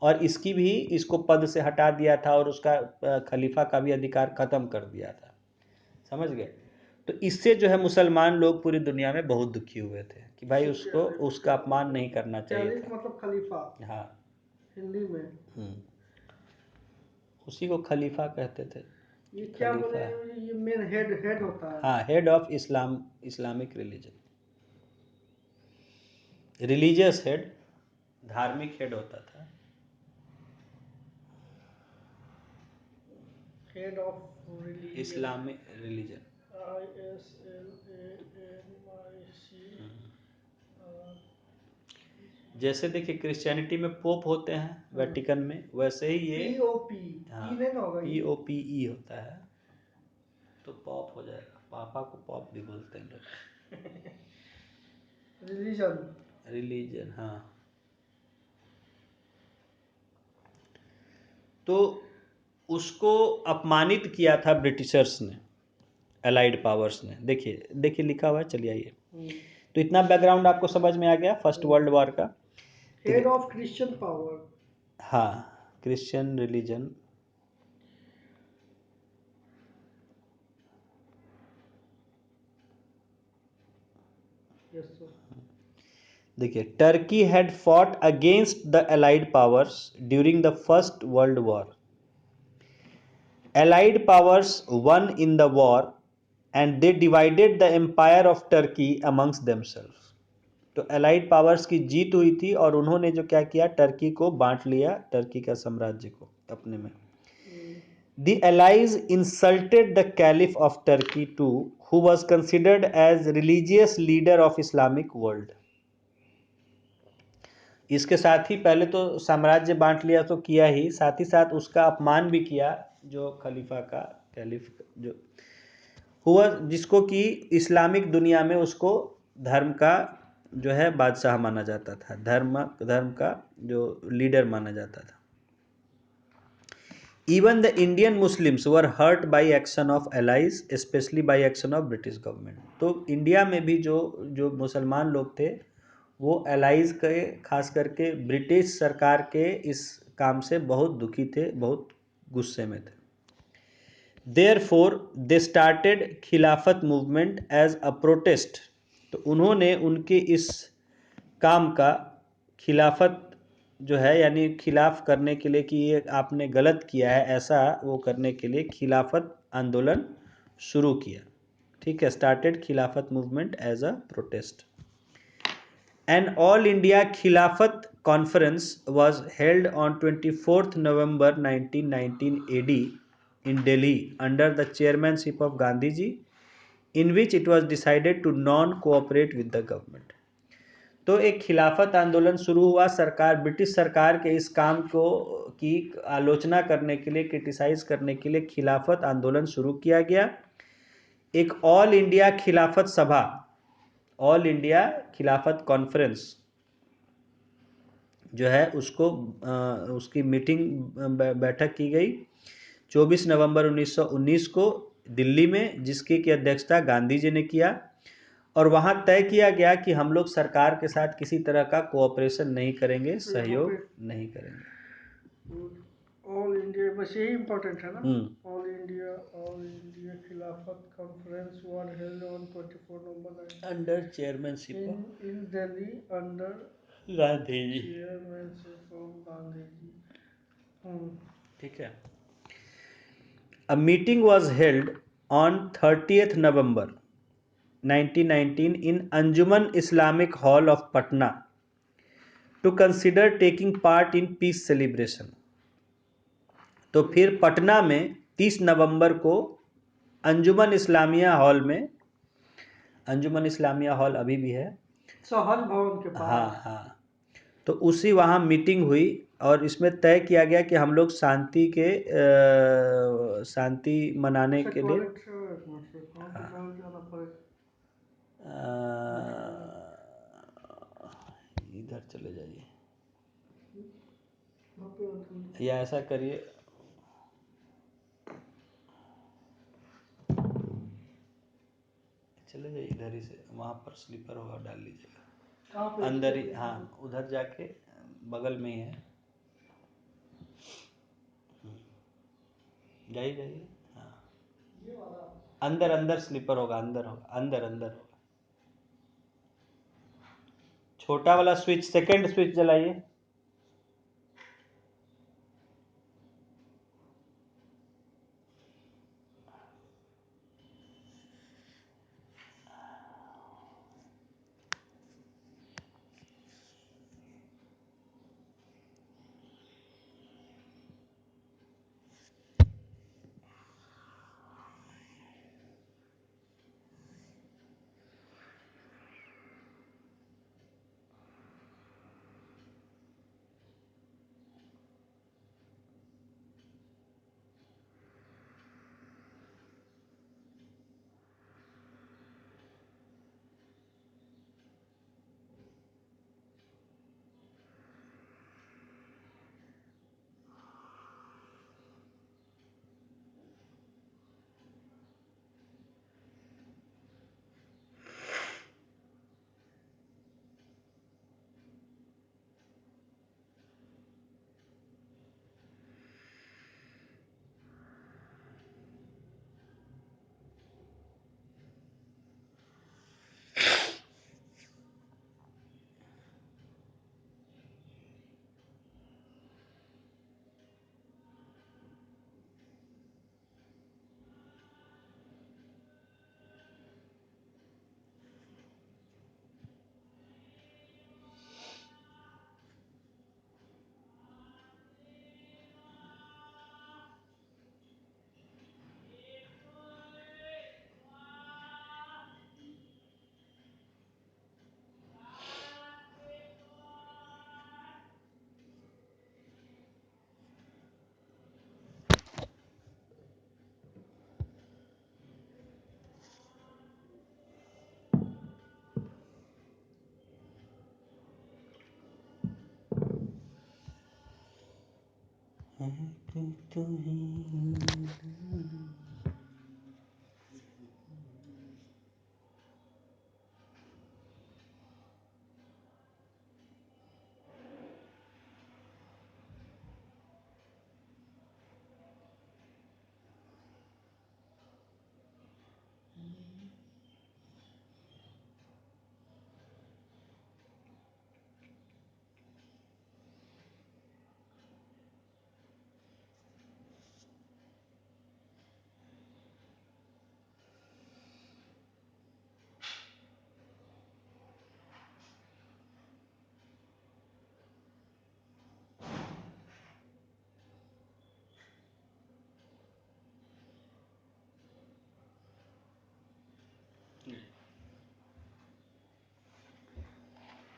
और इसकी भी, इसको पद से हटा दिया था, और उसका खलीफा का भी अधिकार ख़त्म कर दिया था। समझ गए? तो इससे जो है मुसलमान लोग पूरी दुनिया में बहुत दुखी हुए थे कि भाई उसको, उसका अपमान नहीं करना चाहिए कैलिफ था। मतलब खलीफा हाँ, हिंदी में। उसी को खलीफा कहते थे। ये क्या बोले, खलीफा, ये मेन हेड होता है। हाँ, head of Islam, Islamic religion, religious head, धार्मिक हेड होता था। Head of religion, Islamic religion. ISLAMIC। जैसे देखिए क्रिश्चियनिटी में पोप होते हैं वेटिकन में, वैसे ही ये POP, हाँ, ई नहीं ना होगा, POPE होता है, तो पॉप हो जाएगा। पापा को पॉप भी बोलते हैं लोग। रिलीजन। रिलीजन, हाँ। तो उसको अपमानित किया था ब्रिटिशर्स ने, अलाइड पावर्स ने। देखिए देखिए लिखा हुआ है, चलिए आइए। तो इतना बैकग्राउंड आपको समझ में आ गया फर्स्ट वर्ल्ड वॉर का। Head of Christian power. हाँ, क्रिश्चियन रिलीजन। Yes sir. देखिए, Turkey had fought against the allied powers during the first world war. Allied powers won in the war and they divided the empire of Turkey amongst themselves. तो allied powers की जीत हुई थी, और उन्होंने जो क्या किया, टर्की को बांट लिया, टर्की का साम्राज्य को अपने में। The allies insulted the caliph of Turkey too, who was considered as religious leader of Islamic world. इसके साथ ही पहले तो साम्राज्य बांट लिया तो किया ही, साथ ही साथ उसका अपमान भी किया, जो खलीफा का, कैलिफ जो हुआ, जिसको कि इस्लामिक दुनिया में उसको धर्म का जो है बादशाह माना जाता था, धर्म का जो लीडर माना जाता था। Even the Indian Muslims were hurt by action of allies, specially by action of British government. तो इंडिया में भी जो जो मुसलमान लोग थे, वो एलाइज के, खास करके ब्रिटिश सरकार के इस काम से बहुत दुखी थे, बहुत गुस्से में थे। Therefore, they started खिलाफत मूवमेंट एज अ प्रोटेस्ट। तो उन्होंने उनके इस काम का खिलाफत जो है, यानी खिलाफ करने के लिए कि ये आपने गलत किया है, ऐसा वो करने के लिए खिलाफत आंदोलन शुरू किया। ठीक है, started Khilafat movement as a protest. An All India Khilafat conference was held on 24th November 1919 AD in Delhi under the chairmanship of Gandhi ji, in which it was decided to non-cooperate with the government. तो एक खिलाफत आंदोलन शुरू हुआ, सरकार British सरकार के इस काम को की आलोचना करने के लिए, क्रिटिसाइज करने के लिए खिलाफत आंदोलन शुरू किया गया। एक ऑल इंडिया खिलाफत सभा, ऑल इंडिया खिलाफत कॉन्फ्रेंस जो है उसको उसकी मीटिंग बैठक की गई 24 नवंबर 1919 को दिल्ली में, जिसकी की अध्यक्षता गांधी जी ने किया। और वहाँ तय किया गया कि हम लोग सरकार के साथ किसी तरह का कोऑपरेशन नहीं करेंगे, सहयोग नहीं करेंगे। ऑल इंडिया बस यही इम्पोर्टेंट है ना। All India Khilafat conference was held on 24 November under chairmanship in Delhi under Gandhi ji, chairmanship of Gandhi ji. ठीक है। A meeting was held on 30th November 1919 in Anjuman Islamic Hall of Patna to consider taking part in peace celebration. तो फिर पटना में 30 नवंबर को अंजुमन Islamia hall में, अंजुमन Islamia hall अभी भी है सहज भवन के पास। हाँ हाँ, तो उसी वहाँ मीटिंग हुई और इसमें तय किया गया कि हम लोग शांति के शांति मनाने के लिए इधर चले जाइए या ऐसा करिए, चले जाइए इधर ही से, वहाँ पर स्लीपर होगा, डाल लीजिएगा अंदर ही। हाँ, उधर जाके बगल में ही है, जाइए जाइए। हाँ, अंदर अंदर स्लीपर होगा, अंदर होगा, अंदर अंदर होगा। छोटा वाला स्विच, सेकंड स्विच जलाइए।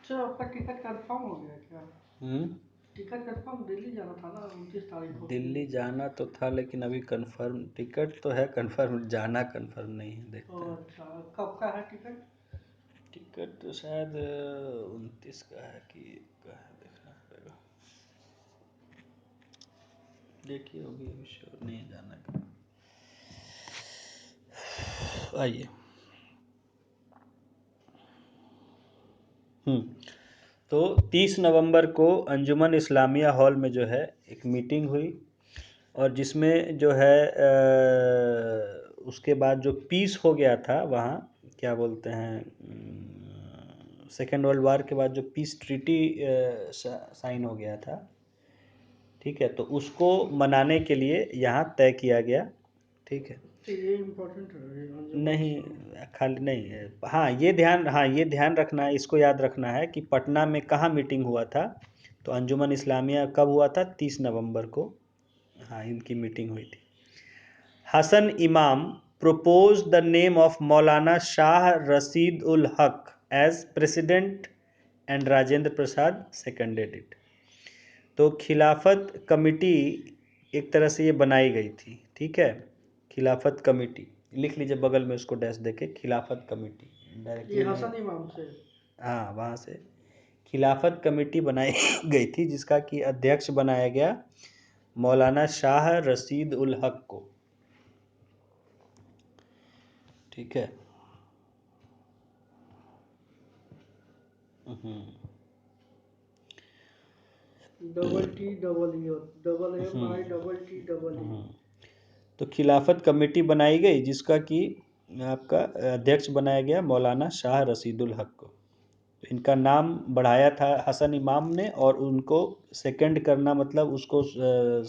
सर आपका टिकट कंफर्म हो गया क्या? हम्म। टिकट कंफर्म, दिल्ली जाना था ना 29 तारीख को। दिल्ली जाना तो था, लेकिन अभी कंफर्म टिकट तो है, कंफर्म जाना कंफर्म नहीं है, देखते हैं। अच्छा, कब का है टिकट? टिकट तो शायद 29 का है कि का है, देखना पड़ेगा। देखिए होगी, अभी श्योर नहीं है जाना का। आइए। तो 30 नवंबर को अंजुमन इस्लामिया हॉल में जो है एक मीटिंग हुई, और जिसमें जो है उसके बाद जो पीस हो गया था वहाँ, क्या बोलते हैं, सेकेंड वर्ल्ड वार के बाद जो पीस ट्रीटी साइन हो गया था, ठीक है, तो उसको मनाने के लिए यहाँ तय किया गया, ठीक है। तो ये इम्पोर्टेंट है अंजुमन नहीं, इस्लाम। खाली नहीं है, हाँ ये ध्यान रखना है, इसको याद रखना है कि पटना में कहाँ मीटिंग हुआ था। तो अंजुमन इस्लामिया कब हुआ था? 30 नवंबर को, हाँ इनकी मीटिंग हुई थी। हसन इमाम proposed the name of Maulana Shah Rasid ul Haq as president and Rajendra Prasad seconded it. तो खिलाफत कमिटी एक तरह से ये बनाई गई थी, ठीक है। खिलाफत कमेटी लिख लीजिए बगल में, उसको डैश देके, खिलाफत कमेटी ये डायरेक्टली नहीं। हसन इमाम से। हाँ, वहाँ से खिलाफत कमेटी बनाई गई थी, जिसका कि अध्यक्ष बनाया गया मौलाना शाह रशीद उल हक को, ठीक है। TTEE। तो खिलाफत कमेटी बनाई गई, जिसका कि आपका अध्यक्ष बनाया गया मौलाना शाह रशीदुल हक को। तो इनका नाम बढ़ाया था हसन इमाम ने, और उनको सेकंड करना मतलब उसको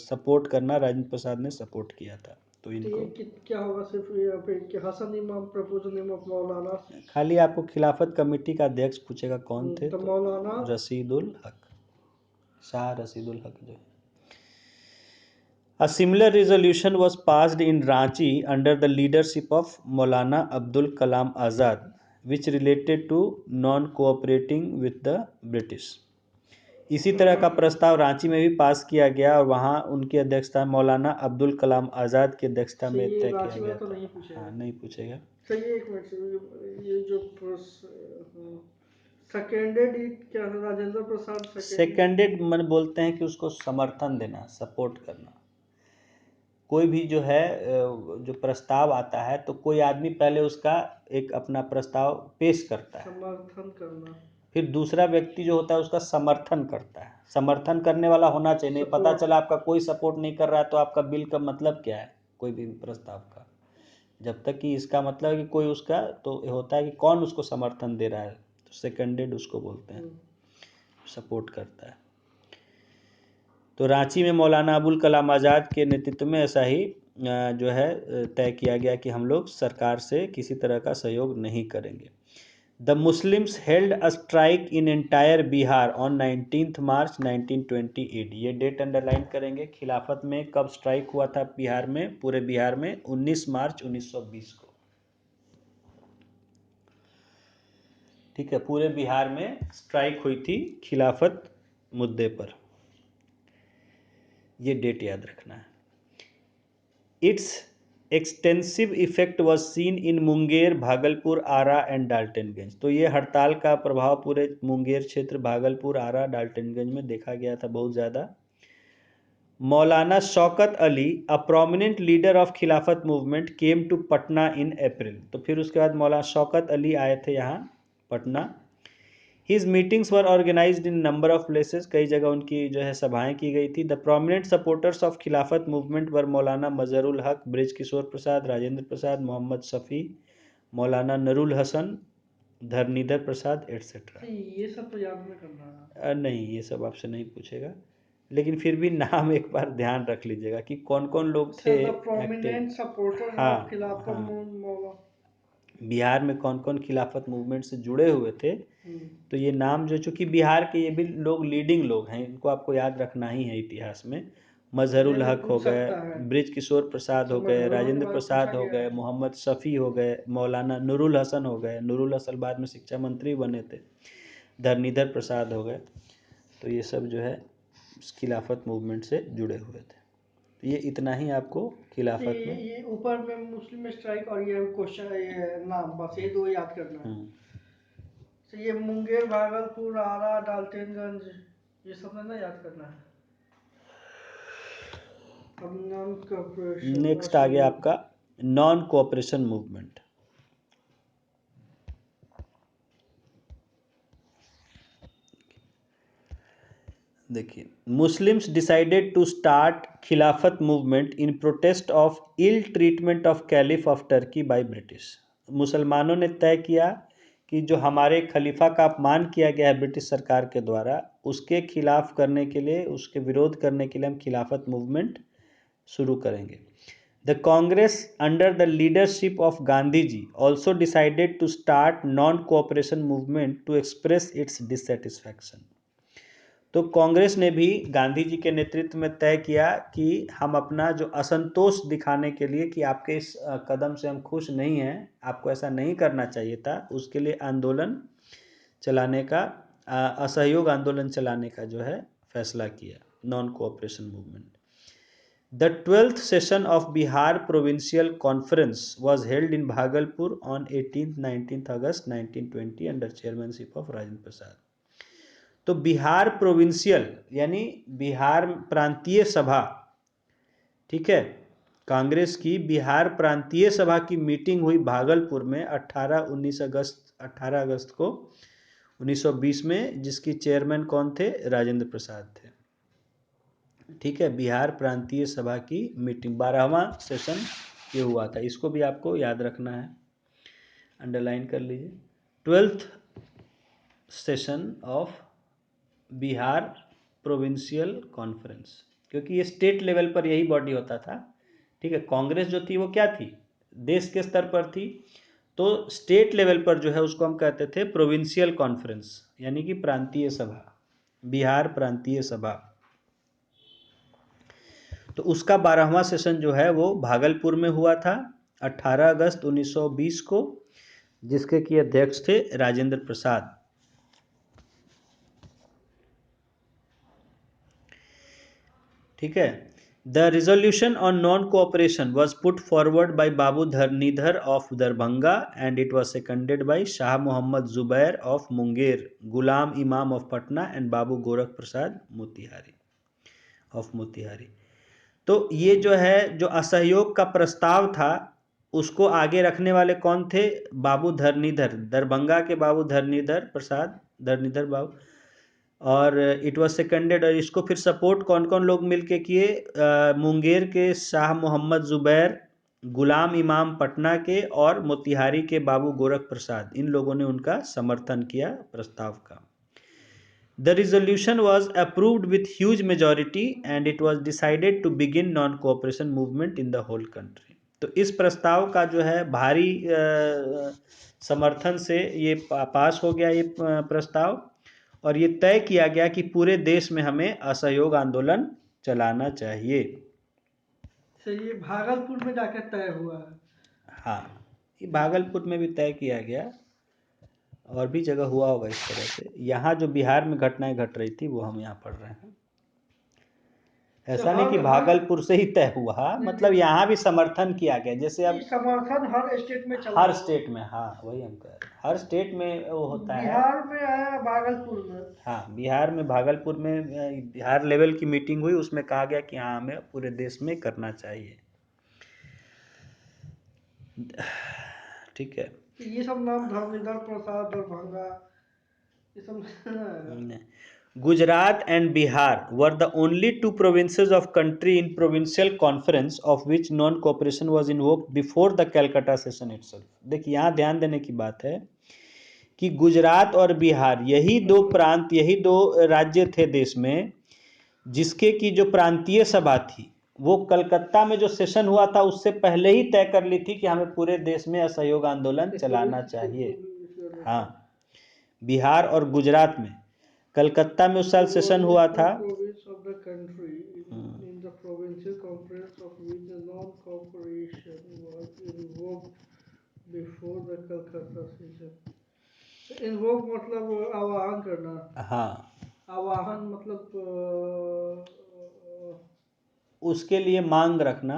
सपोर्ट करना राजेंद्र प्रसाद ने सपोर्ट किया था। तो तो ये इनको क्या होगा सिर्फ यहाँ पे कि हसन इमाम प्रपोज नेम ऑफ मौलाना। खाली आपको खिलाफत कमेटी का अध्यक्ष पूछेगा कौन थे, तो तो मौलाना। रशीदुल हक, शाह रशीदुल हक जो है। A similar resolution was passed in Ranchi under the leadership of Maulana Abdul Kalam Azad, which related to non-cooperating with the British. इसी तरह का प्रस्ताव रांची में भी पास किया गया, और वहाँ उनकी अध्यक्षता मौलाना अब्दुल कलाम आज़ाद की अध्यक्षता में ये तय किया रांची गया में तो था। नहीं पूछेगा। हाँ, नहीं पूछेगा। सही है, एक मिनट, ये जो सेकेंडेड इट क्या है? राजेंद्र प्रसाद सेकेंडेड मन बोलते हैं कि उसको समर्थन देना, सपोर्ट करना। कोई भी जो है जो प्रस्ताव आता है, तो कोई आदमी पहले उसका एक अपना प्रस्ताव पेश करता है, समर्थन करना, फिर दूसरा व्यक्ति जो होता है उसका समर्थन करता है। समर्थन करने वाला होना चाहिए, नहीं पता सपोर्ट। चला आपका कोई सपोर्ट नहीं कर रहा है, तो आपका बिल का मतलब क्या है, कोई भी प्रस्ताव का। जब तक कि इसका मतलब है कि कोई उसका, तो होता है कि कौन उसको समर्थन दे रहा है, तो सेकेंडेड उसको बोलते हैं, सपोर्ट करता है। तो रांची में मौलाना अबुल कलाम आज़ाद के नेतृत्व में ऐसा ही जो है तय किया गया कि हम लोग सरकार से किसी तरह का सहयोग नहीं करेंगे। The Muslims held a strike in entire Bihar on 19 मार्च 1928। ये डेट अंडरलाइन करेंगे। खिलाफत में कब स्ट्राइक हुआ था बिहार में, पूरे बिहार में 19 मार्च 1920 को, ठीक है। पूरे बिहार में स्ट्राइक हुई थी खिलाफत मुद्दे पर, ये डेट याद रखना है। Its extensive effect was seen in Munger, Bhagalpur, Arrah and Daltonganj. तो ये हड़ताल का प्रभाव पूरे मुंगेर क्षेत्र, भागलपुर, आरा, डाल्टनगंज में देखा गया था बहुत ज़्यादा। मौलाना Shaukat Ali, a prominent leader of खिलाफत मूवमेंट, केम टू पटना इन अप्रैल। तो फिर उसके बाद मौलाना शौकत अली आए थे यहाँ Patna. His meetings were organized in number of places, कई जगह उनकी जो है सभाएं की गई थी। The prominent supporters of खिलाफत movement were मौलाना मजहरुल हक, ब्रिज किशोर प्रसाद, राजेंद्र प्रसाद, मोहम्मद शफी, मौलाना नरुल हसन, धरनीधर प्रसाद एट्सेट्रा। ये सब तो याद में करना है। नहीं, ये सब आपसे नहीं पूछेगा, लेकिन फिर भी नाम एक बार ध्यान रख लीजिएगा कि कौन कौन लोग थे sir the active. Prominent supporter हाँ, ऑफ खिलाफत हाँ, मूवमेंट। बिहार में कौन कौन खिलाफत मूवमेंट से जुड़े हुए थे, तो ये नाम जो, चूंकि बिहार के ये भी लोग लीडिंग लोग हैं, इनको आपको याद रखना ही है इतिहास में। मजहरुल भी हक हो पूछ गए, सकता है। ब्रिज किशोर प्रसाद हो गए, मजहरुल के राजेंद्र बारे में पूछा प्रसाद हो गया गए, है। मोहम्मद शफी हो गए, मौलाना नूरुल हसन हो गए। नूरुल हसन बाद में शिक्षा मंत्री बने थे। धरनीधर प्रसाद हो गए, तो ये सब जो है खिलाफत मूवमेंट से जुड़े हुए थे। तो ये इतना ही आपको खिलाफत में। ये ऊपर में मुस्लिम स्ट्राइक और ये क्वेश्चन, ये नाम, बस ये दो याद करना है। तो ये मुंगेर, भागलपुर, आरा, डाल्टनगंज, ये सब ना याद करना है। अब नॉन कोऑपरेशन, नेक्स्ट आ गया आपका नॉन कोऑपरेशन मूवमेंट। देखिए, Muslims decided to start Khilafat movement in protest of ill treatment of caliph of Turkey by British. मुसलमानों ने तय किया कि जो हमारे खलीफा का अपमान किया गया है ब्रिटिश सरकार के द्वारा, उसके खिलाफ करने के लिए, उसके विरोध करने के लिए हम खिलाफत मूवमेंट शुरू करेंगे। The Congress under the leadership of Gandhi ji also decided to start non cooperation movement to express its dissatisfaction. तो कांग्रेस ने भी गांधी जी के नेतृत्व में तय किया कि हम अपना जो असंतोष दिखाने के लिए कि आपके इस कदम से हम खुश नहीं हैं, आपको ऐसा नहीं करना चाहिए था, उसके लिए आंदोलन चलाने का, असहयोग आंदोलन चलाने का जो है फैसला किया, non cooperation movement. The 12th session of Bihar Provincial Conference was held in Bhagalpur on 18th-19th August 1920 under chairmanship of Rajendra Prasad। तो बिहार प्रोविंशियल यानी बिहार प्रांतीय सभा, ठीक है, कांग्रेस की बिहार प्रांतीय सभा की मीटिंग हुई भागलपुर में 18 अगस्त को 1920 में, जिसकी चेयरमैन कौन थे? राजेंद्र प्रसाद थे। ठीक है, बिहार प्रांतीय सभा की मीटिंग 12वां सेशन ये हुआ था, इसको भी आपको याद रखना है, अंडरलाइन कर लीजिए। 12th session of Bihar provincial conference, क्योंकि ये स्टेट लेवल पर यही बॉडी होता था। ठीक है, कांग्रेस जो थी वो क्या थी? देश के स्तर पर थी, तो स्टेट लेवल पर जो है उसको हम कहते थे प्रोविंशियल कॉन्फ्रेंस, यानी कि प्रांतीय सभा, बिहार प्रांतीय सभा। तो उसका 12वां सेशन जो है वो भागलपुर में हुआ था 18 अगस्त 1920 को, जिसके की अध्यक्ष थे राजेंद्र प्रसाद। ठीक है, the resolution on non cooperation was put forward by Babu Dharnidhar of Darbhanga and it was seconded by Shah Mohammad Zubair of Munger, Ghulam Imam of Patna and Babu Gorakh Prasad Motihari of Motihari. तो ये जो है, जो असहयोग का प्रस्ताव था, उसको आगे रखने वाले कौन थे? बाबू धरनीधर, दरभंगा के बाबू धरनीधर प्रसाद, धरनीधर बाबू, और इट वाज सेकंडेड, और इसको फिर सपोर्ट कौन कौन लोग मिलके किए? मुंगेर के शाह मोहम्मद जुबैर, गुलाम इमाम पटना के, और मोतिहारी के बाबू गोरख प्रसाद, इन लोगों ने उनका समर्थन किया प्रस्ताव का। The resolution was approved with huge majority and it was decided to begin non-cooperation movement in the whole country। तो इस प्रस्ताव का जो है भारी समर्थन से ये पास हो गया, ये प्रस्ताव, और ये तय किया गया कि पूरे देश में हमें असहयोग आंदोलन चलाना चाहिए। तो ये भागलपुर में जाकर तय हुआ है। हाँ, ये भागलपुर में भी तय किया गया, और भी जगह हुआ होगा इस तरह से। यहाँ जो बिहार में घटनाएं घट रही थी वो हम यहाँ पढ़ रहे हैं, ऐसा नहीं कि भागलपुर से ही तय हुआ, मतलब यहाँ भी समर्थन किया गया। जैसे अब समर्थन हर स्टेट में चला, हर स्टेट में, हाँ वही हम कह रहे हैं, हर स्टेट में वो होता है। बिहार में आया, भागलपुर में, हाँ, बिहार में, भागलपुर में बिहार लेवल की मीटिंग हुई, उसमें कहा गया कि हाँ हमें पूरे देश में करना चाहिए। ठीक है, ये सब नाम धर्मेंद्र प्रसाद, दरभंगा, ये सब। Gujarat and Bihar were the only two provinces of country in provincial conference of which non-cooperation was invoked before the Calcutta session itself। देखिए, यहाँ ध्यान देने की बात है कि गुजरात और बिहार, यही दो प्रांत, यही दो राज्य थे देश में, जिसके की जो प्रांतीय सभा थी वो कलकत्ता में जो सेशन हुआ था उससे पहले ही तय कर ली थी कि हमें पूरे देश में असहयोग आंदोलन चलाना चाहिए। हाँ, बिहार और गुजरात में, कलकत्ता में उस साल सेशन हुआ था। इन्वोक मतलब आवाहन करना। हाँ, आवाहन मतलब उसके लिए मांग रखना,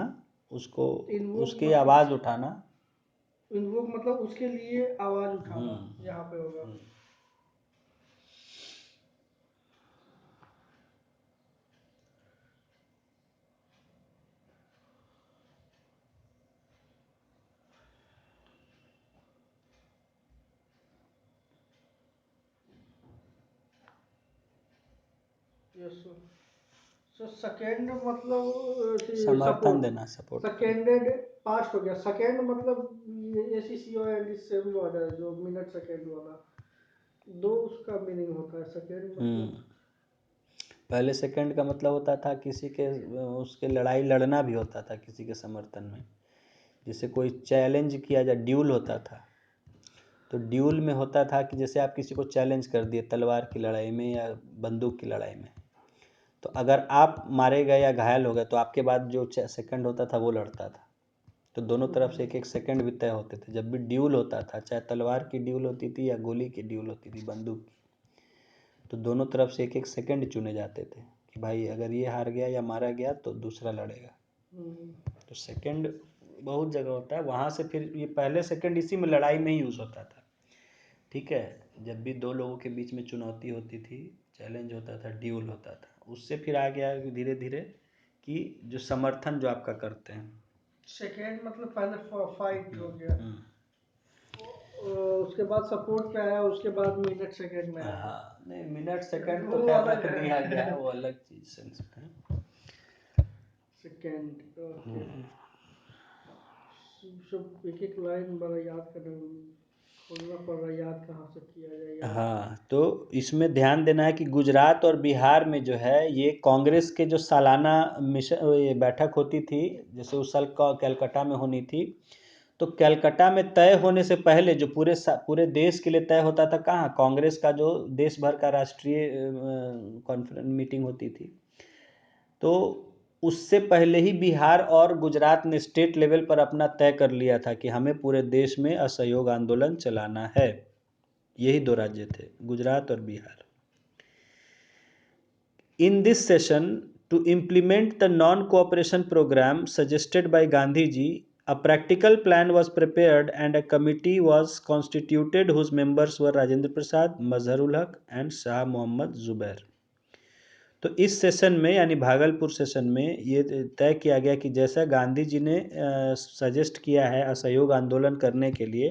उसको, इन्वोक उसकी मतलब आवाज़ उठाना। इन्वोक मतलब उसके लिए आवाज उठाना, हम्म। यहाँ पे होगा। Yes sir. सेकेंड मतलब समर्थन सपोर्ट। देना, सपोर्ट। सेकेंडेड पास्ट हो गया। सेकेंड मतलब ये सी सी ओ एंड सेम वर्ड है जो मिनट सेकेंड वाला, दो उसका मीनिंग होता है। सेकेंड मतलब पहले सेकंड का मतलब होता था किसी के, उसके लड़ाई लड़ना भी होता था किसी के समर्थन में, जैसे कोई चैलेंज किया जाए, ड्यूल होता था। तो ड्यूल में होता था कि जैसे आप किसी को चैलेंज कर दिए तलवार की लड़ाई में या बंदूक की लड़ाई में, तो अगर आप मारे गए या घायल हो गए तो आपके बाद जो सेकंड होता था वो लड़ता था। तो दोनों तरफ से एक एक सेकंड भी तय होते थे। जब भी ड्यूल होता था, चाहे तलवार की ड्यूल होती थी या गोली की ड्यूल होती थी, बंदूक की, तो दोनों तरफ से एक एक सेकंड चुने जाते थे कि भाई अगर ये हार गया या मारा गया तो दूसरा लड़ेगा। तो सेकंड बहुत जगह होता है। वहाँ से फिर ये पहले सेकंड इसी में लड़ाई में ही यूज़ होता था। ठीक है, जब भी दो लोगों के बीच में चुनौती होती थी, चैलेंज होता था, ड्यूल होता था, उससे फिर आ गया धीरे धीरे कि जो समर्थन जो आपका करते हैं। सेकेंड मतलब पहले फाइट हो गया, उसके बाद सपोर्ट पे आया, उसके बाद मिनट सेकेंड में आया। हाँ, नहीं, मिनट सेकंड तो वो खैर अलग रख है। दिया गया है, वो अलग चीज समझते हैं। Second okay. सब एक एक लाइन बड़ा याद करना, खोजना पड़ रहा है, याद कहाँ से किया जाए याद। हाँ, तो इसमें ध्यान देना है कि गुजरात और बिहार में जो है ये कांग्रेस के जो सालाना मिशन, ये बैठक होती थी, जैसे उस साल कैलकाटा में होनी थी, तो कैलकाटा में तय होने से पहले जो पूरे देश के लिए तय होता था, कहाँ कांग्रेस का जो देश भर का राष्ट्रीय कॉन्फ्रेंस मीटिंग होती थी, तो उससे पहले ही बिहार और गुजरात ने स्टेट लेवल पर अपना तय कर लिया था कि हमें पूरे देश में असहयोग आंदोलन चलाना है। यही दो राज्य थे, गुजरात और Bihar. In this session, to implement the non-cooperation program suggested by Gandhiji, a practical plan was prepared and a committee was constituted whose members were Rajendra Prasad, Mazharul Haq and Shah Mohammad Zubair. तो इस session में यानी Bhagalpur session में ये तय किया गया कि जैसा गांधी जी ने सजेस्ट किया है असहयोग आंदोलन करने के लिए,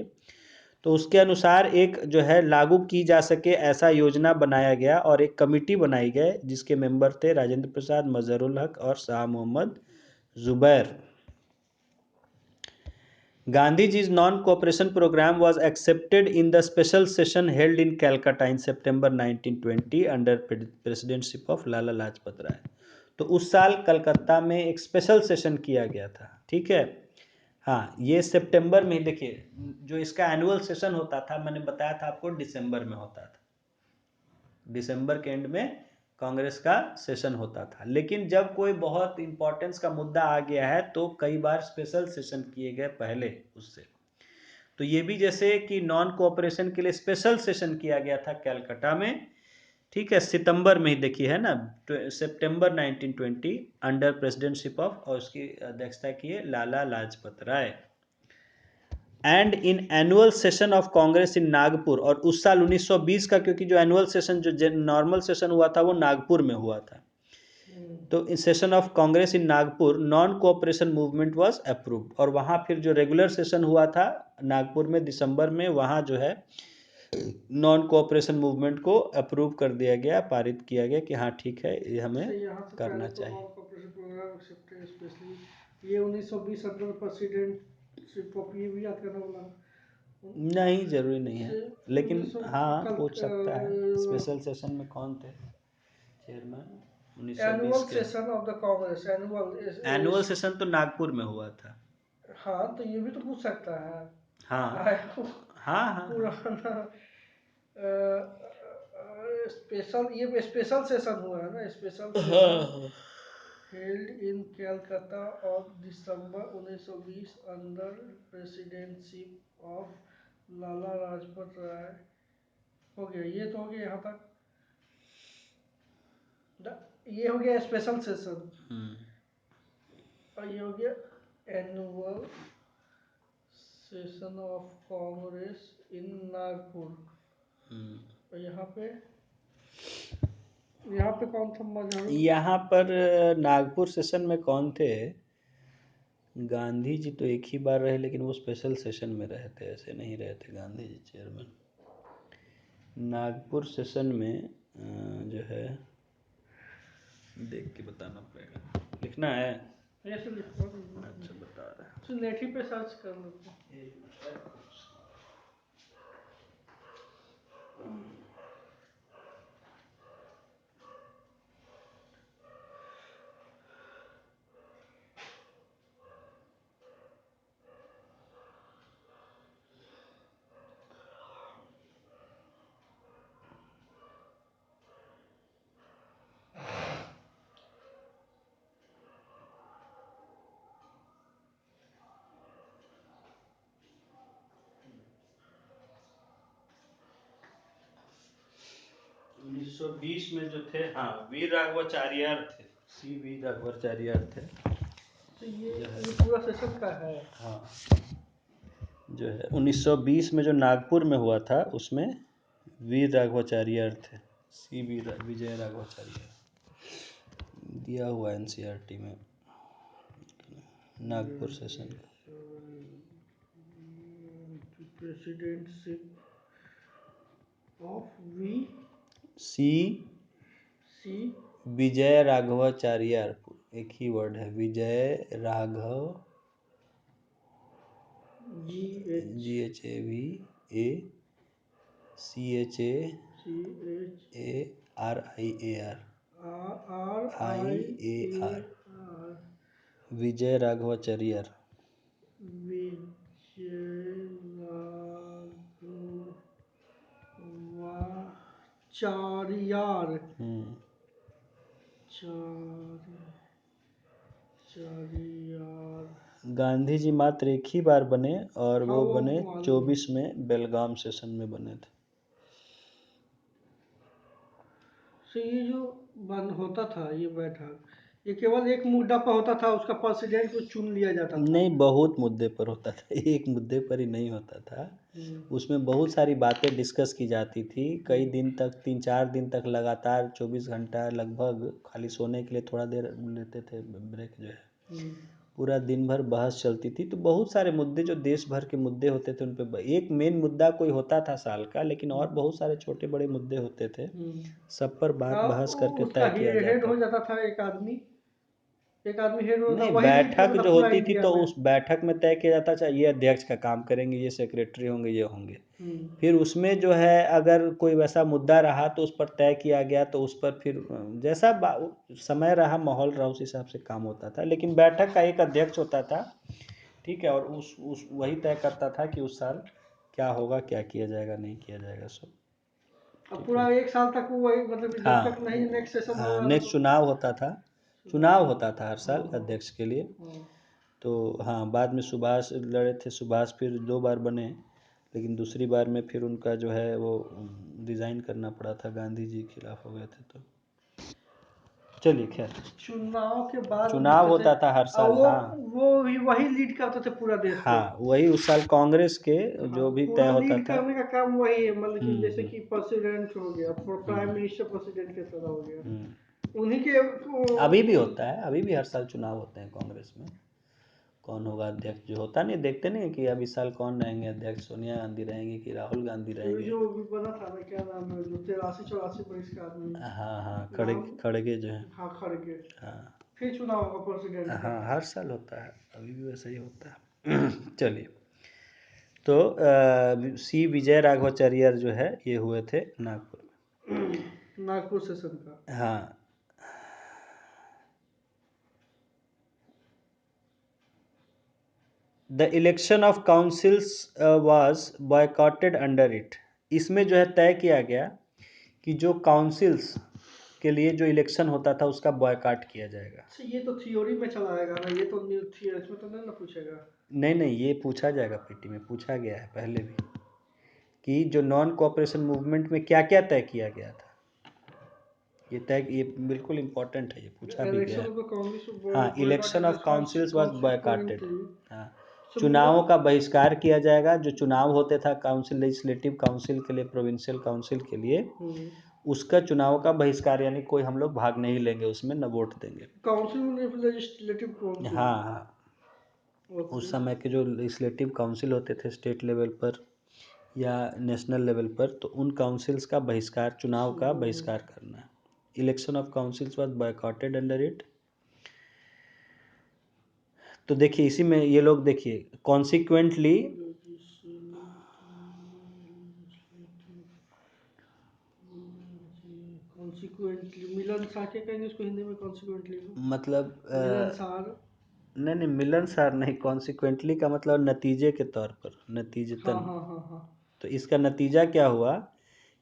तो उसके अनुसार एक जो है लागू की जा सके ऐसा योजना बनाया गया और एक कमेटी बनाई गई जिसके मेंबर थे राजेंद्र प्रसाद, मजहरुल हक और Shah Mohammad Zubair. Gandhiji's non-cooperation program was accepted in the special session held in Calcutta in September 1920 under presidency of लाला लाजपत राय। तो उस साल कलकत्ता में एक स्पेशल सेशन किया गया था। ठीक है, हाँ, ये सितंबर में, देखिए जो इसका एनुअल सेशन होता था, मैंने बताया था आपको दिसंबर में होता था, दिसंबर के एंड में कांग्रेस का सेशन होता था। लेकिन जब कोई बहुत इंपॉर्टेंस का मुद्दा आ गया है तो कई बार स्पेशल सेशन किए गए पहले उससे। तो ये भी जैसे कि नॉन कोऑपरेशन के लिए स्पेशल सेशन किया गया था कैलकाटा में। ठीक है, सितंबर में ही देखिए है ना, सितंबर 1920 अंडर प्रेसिडेंटशिप ऑफ, और उसकी अध्यक्षता की है Lala Lajpat Rai. And in annual session of Congress in Nagpur, और उस साल 1920 का, क्योंकि जो एनुअल सेशन जो नॉर्मल सेशन हुआ था वो नागपुर में हुआ था, तो in session of Congress in Nagpur non cooperation movement was approved. और वहाँ फिर जो रेगुलर सेशन हुआ था नागपुर में दिसंबर में, वहाँ जो है नॉन कोऑपरेशन मूवमेंट को अप्रूव कर दिया गया, पारित किया गया कि हाँ ठीक है, ये हमें यहाँ से करना पहले तो चाहिए। Non cooperation programme accepted, especially ये 1920 अंडर प्रेसिडेंटशिप ऑफ, ये भी याद करना बोला। नहीं, जरूरी नहीं है, लेकिन 1900 हाँ कल पूछ सकता है स्पेशल सेशन में कौन थे चेयरमैन 1920 एनुअल के। Session of the Congress, annual annual. Session तो नागपुर में हुआ था। हाँ तो ये भी तो पूछ सकता है। हाँ हाँ हाँ हाँ। पुराना स्पेशल, ये स्पेशल सेशन हुआ है ना, स्पेशल सेशन हाँ, held in Calcutta of December 1920 under presidentship of Lala Lajpat Rai हो गया, ये तो हो गया यहाँ तक। ये हो गया स्पेशल सेशन, और ये हो गया annual session of Congress in Nagpur. और यहाँ पे कौन था मजहर? यहाँ पर नागपुर सेशन में कौन थे? गांधी जी तो एक ही बार रहे, लेकिन वो स्पेशल सेशन में रहे थे, ऐसे नहीं रहे थे गांधी जी चेयरमैन। नागपुर सेशन में जो है देख के बताना पड़ेगा, लिखना है। ऐसे लिखवा अच्छा बता रहे हैं। तो नेट ही पे सर्च कर लेते। उन्नीस सौ 20 में जो थे, हाँ, वीर राघवाचार्य थे, सी वी राघवाचार्य थे। तो ये पूरा सेशन का है। हाँ, जो है 1920 में जो नागपुर में हुआ था उसमें वीर राघवाचार्य थे, सी वी विजय राघवाचार्य, दिया हुआ एनसीईआरटी में नागपुर सेशन का। प्रेसिडेंटशिप ऑफ सी विजय राघवाचार्य, एक ही वर्ड है, विजय राघव, GHAVACHARIAR, विजय राघवाचार्य। चारियार गांधी जी मात्र एक ही बार बने, और हाँ, वो वो बने मालूम। 24 में बेलगाम सेशन में बने थे। तो ये जो बंद होता था ये बैठक, ये केवल एक मुद्दा पर होता था, उसका प्रेसिडेंट को चुन लिया जाता था? नहीं, बहुत मुद्दे पर होता था, एक मुद्दे पर ही नहीं होता था। उसमें बहुत सारी बातें डिस्कस की जाती थी, कई दिन तक, 3-4 दिन तक लगातार, 24 घंटा लगभग, खाली सोने के लिए थोड़ा देर लेते थे ब्रेक जो है। पूरा दिन भर बहस चलती थी। तो बहुत सारे मुद्दे जो देश भर के मुद्दे होते थे उन पे एक मेन मुद्दा कोई होता था साल का, लेकिन और बहुत सारे छोटे बड़े मुद्दे होते थे, सब पर बात बहस करके उसका तय किया हेड हो जाता। जाता था एक आदमी हेड होता, नहीं, वही लीड बैठक करता था जो पूरा होती थी इंडिया तो में। उस बैठक में तय किया जाता था, ये अध्यक्ष का काम करेंगे, ये सेक्रेटरी होंगे, ये होंगे। फिर उसमें जो है अगर कोई वैसा मुद्दा रहा तो उस पर तय किया गया, तो उस पर फिर जैसा समय रहा, माहौल रहा, उस हिसाब से काम होता था। लेकिन बैठक का एक अध्यक्ष होता था, ठीक है, और उस वही तय करता था कि उस साल क्या होगा, क्या किया जाएगा, नहीं किया जाएगा, सब। अब पूरा एक साल तक वही, मतलब कि जब तक नहीं नेक्स्ट सेशन होगा नेक्स्ट चुनाव होता था, हर साल अध्यक्ष के लिए। तो हाँ, बाद में सुभाष लड़े थे, सुभाष फिर 2 बार बने, लेकिन दूसरी बार में फिर उनका जो है वो रिज़ाइन करना पड़ा था, गांधी जी के खिलाफ हो गए थे। तो चलिए, खैर, चुनाव के बाद चुनाव होता था हर साल। वो भी वही लीड करते थे पूरा देश को। हाँ, वही उस साल कांग्रेस के जो भी तय होता लीड था। करने का काम वही है, मतलब कि जैसे कि प्रेसिडेंट हो गया, प्राइम मिनिस्टर प्रेसिडेंट के तरह हो गया, उन्हीं के अभी भी होता है, अभी भी हर साल चुनाव होते हैं कांग्रेस में। कौन होगा अध्यक्ष जो होता नहीं, देखते नहीं कि अब इस साल कौन रहेंगे अध्यक्ष, सोनिया गांधी रहेंगी कि राहुल गांधी रहेंगे। जो भी बना था ना, क्या नाम है, जो 83-84 बरिस का आदमी। हाँ, खड़गे जो है। हाँ, खड़गे। हाँ, फिर चुनाव होगा प्रेसिडेंट का। हाँ, हर साल होता है, अभी भी वैसा ही होता है। चलिए, तो सी विजय राघवाचार्य जो है ये हुए थे नागपुर में। नागपुर सेशन का। हाँ, the election of councils was boycotted under it. इसमें जो है तय किया गया कि जो काउंसिल्स के लिए जो इलेक्शन होता था उसका बॉयकॉट किया जाएगा। ये तो थ्योरी में चला आएगा ना, ये तो न्यू थ्योरी, इसमें तो नहीं ना पूछेगा। नहीं, ये पूछा जाएगा, पीटी में पूछा गया है पहले भी। कि जो नॉन कोऑपरेशन मूवमेंट में क्या क्या तय किया गया था। ये बिल्कुल इम्पोर्टेंट है, ये पूछा भी गया Election है। of the Congress हाँ, election boycotted of councils was boycotted. consequently. हाँ, So चुनावों का बहिष्कार किया जाएगा। जो चुनाव होते था काउंसिल, लेजिस्लेटिव काउंसिल के लिए, प्रोविंशियल काउंसिल के लिए, उसका चुनाव का बहिष्कार, यानी कोई हम लोग भाग नहीं लेंगे उसमें, न वोट देंगे। Council Legislative Council. हाँ हाँ, Okay. उस समय के जो लेजिस्लेटिव काउंसिल होते थे स्टेट लेवल पर या नेशनल लेवल पर, तो उन काउंसिल्स का बहिष्कार, चुनाव का बहिष्कार करना। Election of councils was boycotted under it. तो देखिए इसी में ये लोग देखिए कॉन्सिक्वेंटली, कॉन्सिक्वेंटली मिलनसार के कहेंगे इसको हिंदी में, कॉन्सिक्वेंटली मतलब मिलनसार। नहीं नहीं, मिलनसार नहीं, कॉन्सिक्वेंटली का मतलब नतीजे के तौर पर, हाँ नतीजतन। हाँ हाँ हाँ। तो इसका नतीजा क्या हुआ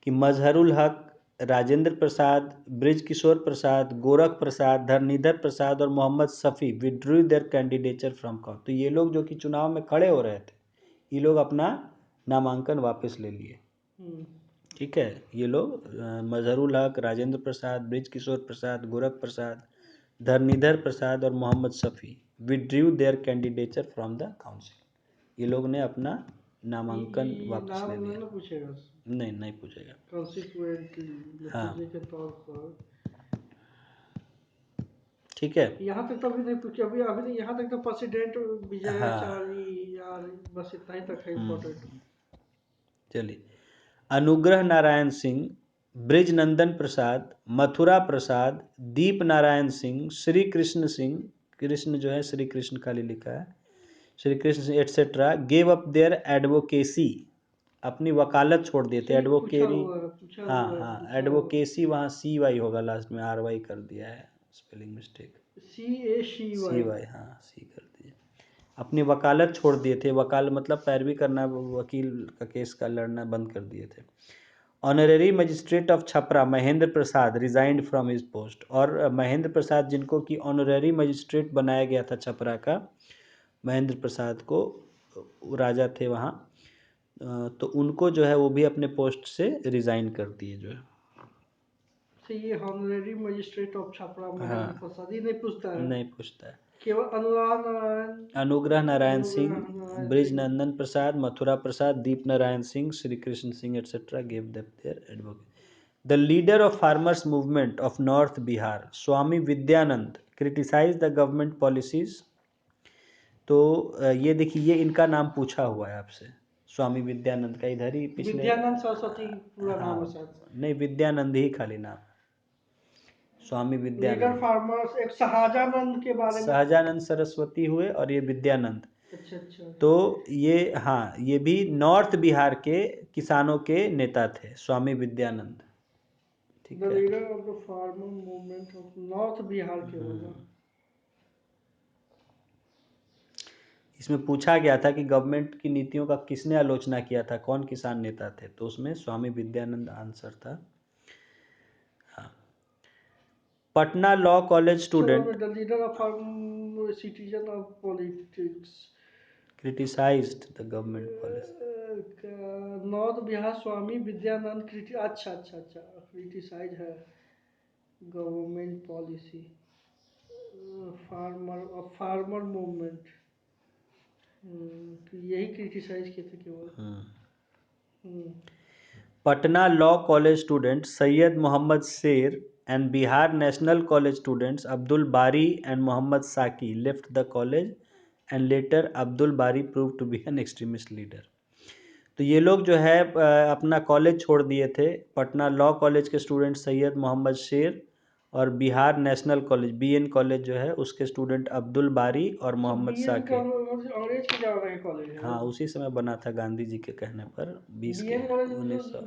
कि मजहरुल हक, राजेंद्र प्रसाद, ब्रिज किशोर प्रसाद, गोरख प्रसाद, धरनीधर प्रसाद और Mohammad Shafi withdrew their candidature from count. तो ये लोग जो कि चुनाव में खड़े हो रहे थे, ये लोग अपना नामांकन वापस ले लिए। ठीक है, ये लोग मजहरुल हक, राजेंद्र प्रसाद, ब्रिज किशोर प्रसाद, गोरख प्रसाद, धरनीधर प्रसाद और Mohammad Shafi withdrew their candidature from the council. ये लोग ने अपना नामांकन वापस ले लिया। नाम पूछेगा? नहीं नहीं पूछेगा। कॉन्सिक्वेंटली हाँ नतीजे के तौर पर। ठीक है। यहाँ तक तो अभी नहीं पूछे, अभी अभी यहाँ तक तो प्रेसिडेंट हाँ विजयाचारी यार, बस इतना ही तक है इम्पोर्टेंट। चलिए, अनुग्रह नारायण सिंह, ब्रिज नंदन प्रसाद, मथुरा प्रसाद, दीप नारायण सिंह, श्री कृष्ण सिंह, कृष्ण जो है श्री कृष्ण खाली लिखा है, Shri Krishna Singh etcetera gave up their advocacy, अपनी वकालत छोड़ दिए थे। एडवोकेरी, हाँ हाँ, एडवोकेसी वहाँ सी वाई होगा, लास्ट में आर वाई कर दिया है, स्पेलिंग मिस्टेक। सी वाई, हाँ सी कर दिया। अपनी वकालत छोड़ दिए थे। वकाल मतलब पैरवी करना, वकील का केस का लड़ना बंद कर दिए थे। Honorary magistrate of Chhapra Mahendra Prasad resigned from his post. और महेंद्र प्रसाद जिनको कि ऑनरेरी मजिस्ट्रेट बनाया गया था छपरा का, महेंद्र प्रसाद को, राजा थे वहाँ, तो उनको जो है वो भी अपने पोस्ट से रिजाइन कर दिए जो है। तो ये honorary magistrate of Chhapra Mahendra Prasad, ये नहीं पूछता है? नहीं पूछता है। केवल Anugrah Narayan Singh, Narayan Brij Singh. Nandan Prasad, Mathura Prasad, Deep Narayan Singh, Shri Krishna Singh etcetera gave their advocate. The leader of farmers movement of north Bihar Swami Vidyanand criticise the government policies. तो ये देखिए, ये इनका नाम पूछा हुआ है आपसे, स्वामी विद्यानंद का, इधर ही पिछले, विद्यानंद सरस्वती पूरा नाम है शायद। नहीं विद्यानंद ही खाली नाम, स्वामी लीडर विद्यानंद। फार्मर्स एक शहाजानंद के बारे में। सहजानंद सरस्वती हुए और ये विद्यानंद। अच्छा अच्छा। तो ये, हाँ, ये भी नॉर्थ बिहार के किसानों के नेता थे, स्वामी विद्यानंद। ठीक द है, leader of the farmer movement of north Bihar के होगा। इसमें पूछा गया था कि गवर्नमेंट की नीतियों का किसने आलोचना किया था, कौन किसान नेता थे, तो उसमें स्वामी विद्यानंद आंसर था। हाँ, Patna law college student the leader of citizen of politics criticised the government policy. North Bihar Swami Vidyanand अच्छा अच्छा अच्छा, क्रिटिसाइज है गवर्नमेंट पॉलिसी फार्मर मूवमेंट। यही क्रिटिसाइज किए थे केवल। Patna law college student Syed Mohammad Sher and Bihar National College students Abdul Bari and Mohammad Saki left the college and later Abdul Bari proved to be an extremist leader। तो ये लोग जो है अपना कॉलेज छोड़ दिए थे। पटना लॉ कॉलेज के स्टूडेंट सैयद मोहम्मद शेर और Bihar national college BN college जो है उसके स्टूडेंट अब्दुल बारी और मोहम्मद साकी। अंग्रेज के जमाने का कॉलेज है। हाँ, उसी समय बना था गांधी जी के कहने पर, 20 के बीएन कॉलेज 1900।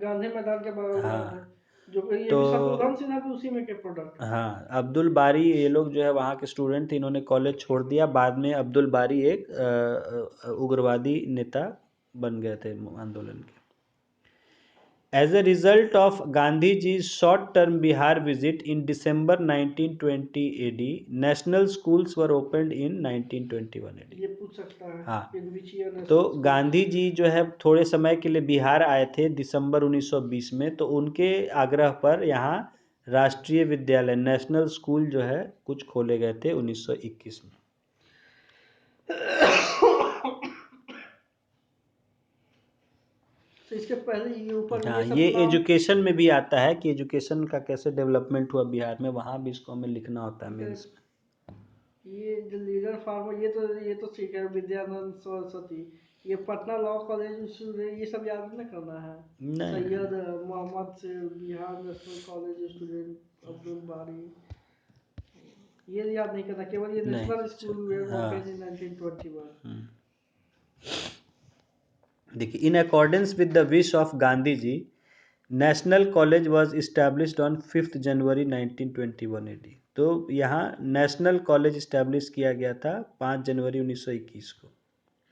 गांधी मैदान के बगल में है, हाँ जो ये तो भी शत्रुघ्न सिन्हा भी उसी में के प्रोडक्ट। हाँ, अब्दुल बारी, ये लोग जो है वहाँ के स्टूडेंट थे, इन्होंने कॉलेज छोड़ दिया। बाद में अब्दुल बारी एक उग्रवादी नेता बन गए थे आंदोलन के। As a result of Gandhiji's short-term Bihar visit in December 1920 AD, national schools were opened in 1921 AD. ये पूछ सकता है हाँ, in which year तो national school गांधी जी जो है थोड़े समय के लिए बिहार आए थे दिसंबर 1920 में, तो उनके आग्रह पर यहाँ राष्ट्रीय विद्यालय नेशनल स्कूल जो है कुछ खोले गए थे 1921 में। तो इसके पहले ये ऊपर हाँ, ये सब ये नाम एजुकेशन में भी आता है कि एजुकेशन का कैसे डेवलपमेंट हुआ बिहार में, वहाँ भी इसको हमें लिखना होता है मेंस में। ये जो लीडर फार्मर ये तो ठीक है, विद्यानंद सरस्वती, ये पटना लॉ कॉलेज ये सब याद नहीं करना है। नहीं, सैयद मोहम्मद से Bihar national college student Abdul Bari, ये याद नहीं करना, केवल ये नहीं, नेशनल स्कूल हाँ। Open in 1921। देखिए, in accordance with the wish of Gandhi ji, national college was established on 5 January 1921 AD. तो यहाँ नेशनल कॉलेज इस्टेब्लिश किया गया था 5 जनवरी 1921 को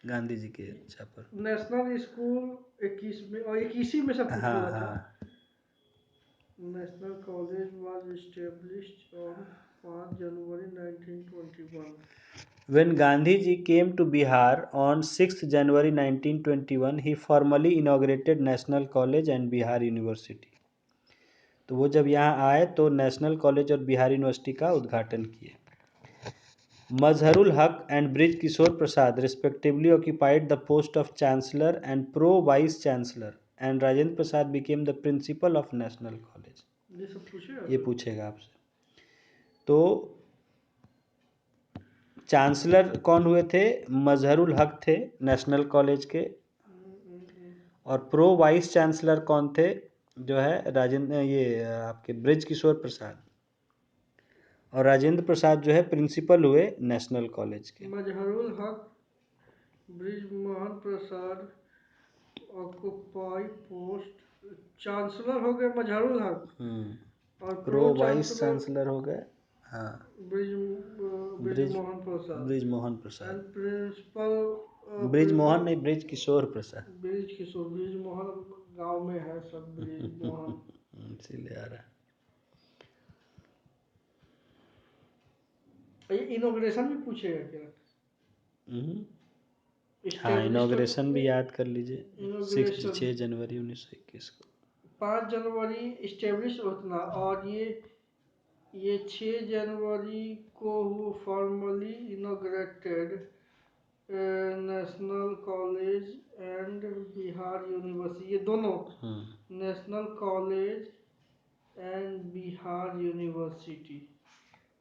गांधी जी के इच्छा पर। नेशनल स्कूल 21 में, और 21 में सब कुछ हाँ, हुआ था। हाँ। National college was established on 5 January 1921। When Gandhi ji came to Bihar on 6th January 1921, he formally inaugurated National College and Bihar University. तो वो जब यहाँ आए तो नेशनल कॉलेज और बिहार यूनिवर्सिटी का उद्घाटन किए। मजहरुल हक and Brij Kishore Prasad respectively occupied the post of Chancellor and Pro-Vice Chancellor, and Rajendra Prasad became the principal of National College. ये सब पूछेगा ये पूछेगा आपसे। तो चांसलर कौन हुए थे? मजहरुल हक थे नेशनल कॉलेज के, और प्रो वाइस चांसलर कौन थे? जो है राजेंद्र, ये आपके ब्रिज किशोर प्रसाद, और राजेंद्र प्रसाद जो है प्रिंसिपल हुए नेशनल कॉलेज के। मजहरुल हक, ब्रिज मोहन प्रसाद ऑक्युपाई पोस्ट, चांसलर हो गए मजहरुल हक, और प्रो वाइस चांसलर हो गए, हाँ, ब्रिज ब्रिज मोहन प्रसाद, ब्रिज मोहन एंड प्रसाद, प्रिंसिपल ब्रिज मोहन नहीं, ब्रिज किशोर प्रसाद। ब्रिज किशोर, ब्रिज मोहन गांव में है सब, ब्रिज मोहन। इसीलिए आ रहा है। ये इनॉग्रेशन भी पूछेगा क्या? हाँ, इनॉग्रेशन भी याद कर लीजिए, 6 इनॉग्रेशन जनवरी 1921 को। 5 जनवरी इस्टेब्लिश होना, और ये 6 जनवरी को formally inaugurated national college and Bihar university, ये दोनों national college and Bihar university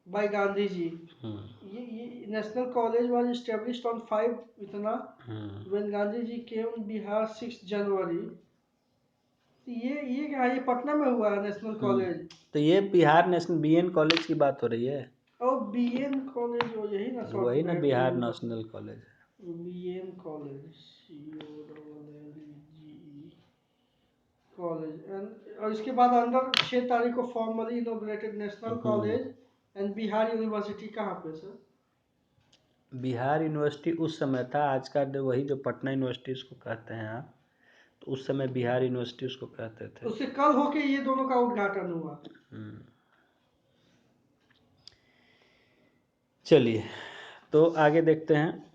by Gandhi ji. ये national college was established on 5 इतना, when Gandhi ji came Bihar 6 January. ये क्या है? ये पटना में हुआ है नेशनल कॉलेज। तो ये बिहार नेशनल बीएन कॉलेज की बात हो रही है, और बीएन कॉलेज वो यही ना, शॉर्ट वही ना में Bihar national college. BN college, COLLEGE college, and और इसके बाद अंदर 6 तारीख को formally inaugurated national college and Bihar university. कहाँ पे सर? बिहार यूनिवर्सिटी उस समय था, आज का वही जो पटना यूनिवर्सिटी उसको कहते हैं आप, तो उस समय बिहार यूनिवर्सिटी उसको कहते थे। उससे कल होके ये दोनों का उद्घाटन हुआ। चलिए, तो आगे देखते हैं।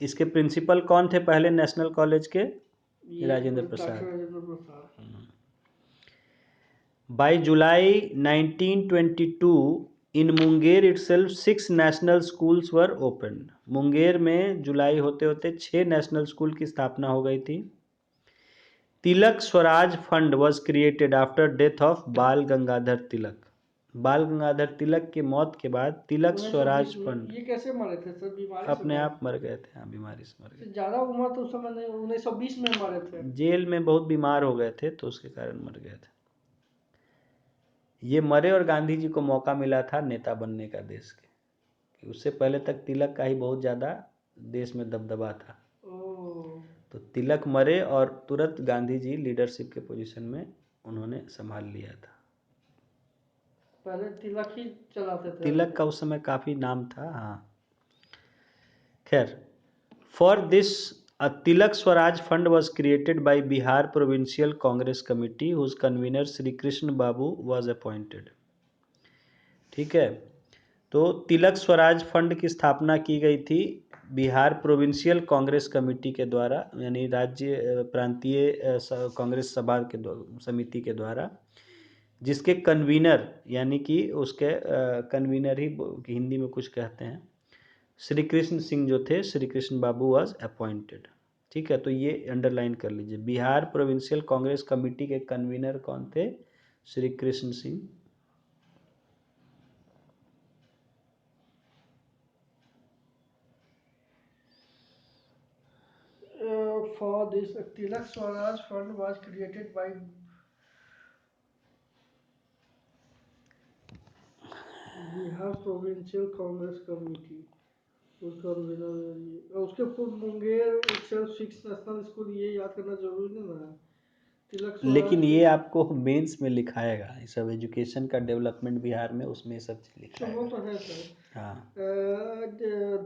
इसके प्रिंसिपल कौन थे पहले नेशनल कॉलेज के? Rajendra Prasad. Rajendra Prasad. By July 1922, in Munger itself 6 national schools were opened. Munger में जुलाई होते होते 6 नेशनल स्कूल की स्थापना हो गई थी। Tilak Swaraj fund was created after death of Bal Gangadhar तिलक। बाल गंगाधर तिलक के मौत के बाद तिलक स्वराज फंड। ये कैसे मरे थे सर? बीमारी से अपने आप मर गए थे, हाँ, बीमारी से मर गए। ज्यादा उम्र तो उस समय नहीं, 1920 में मरे थे। जेल में बहुत बीमार हो गए थे तो उसके कारण मर गए थे। ये मरे और गांधी जी को मौका मिला था नेता बनने का देश के, कि उससे पहले तक तिलक का ही बहुत ज़्यादा देश में दबदबा था। तो तिलक मरे और तुरंत गांधी जी लीडरशिप के पोजीशन में उन्होंने संभाल लिया था। पहले तिलक ही चलाते थे। तिलक का उस समय काफ़ी नाम था, हाँ। खैर, for this A Tilak Swaraj Fund was created by Bihar Provincial Congress Committee, whose convener Sri Krishna Babu was appointed. ठीक है, तो तिलक स्वराज फंड की स्थापना की गई थी बिहार प्रोविंशियल कांग्रेस कमेटी के द्वारा, यानी राज्य प्रांतीय कांग्रेस सभा के समिति के द्वारा, जिसके कन्वीनर यानी कि उसके कन्वीनर ही हिंदी में कुछ कहते हैं, श्री कृष्ण सिंह जो थे, श्री कृष्ण बाबू वाज अपॉइंटेड। ठीक है, तो ये अंडरलाइन कर लीजिए, बिहार प्रोविंशियल कांग्रेस कमेटी के कन्वीनर कौन थे? Shri Krishna Singh. For this, Tilak Swaraj Fund was created by Bihar provincial Congress committee, उसके पूर्व Munger self six national school, ये याद करना जरूरी नहीं ना। तिलक लेकिन स्वराज ये आपको मेंस में लिखाएगा, ये सब एजुकेशन का डेवलपमेंट बिहार में, उसमें सब चीज लिखाएगा। वो तो है सर। हाँ,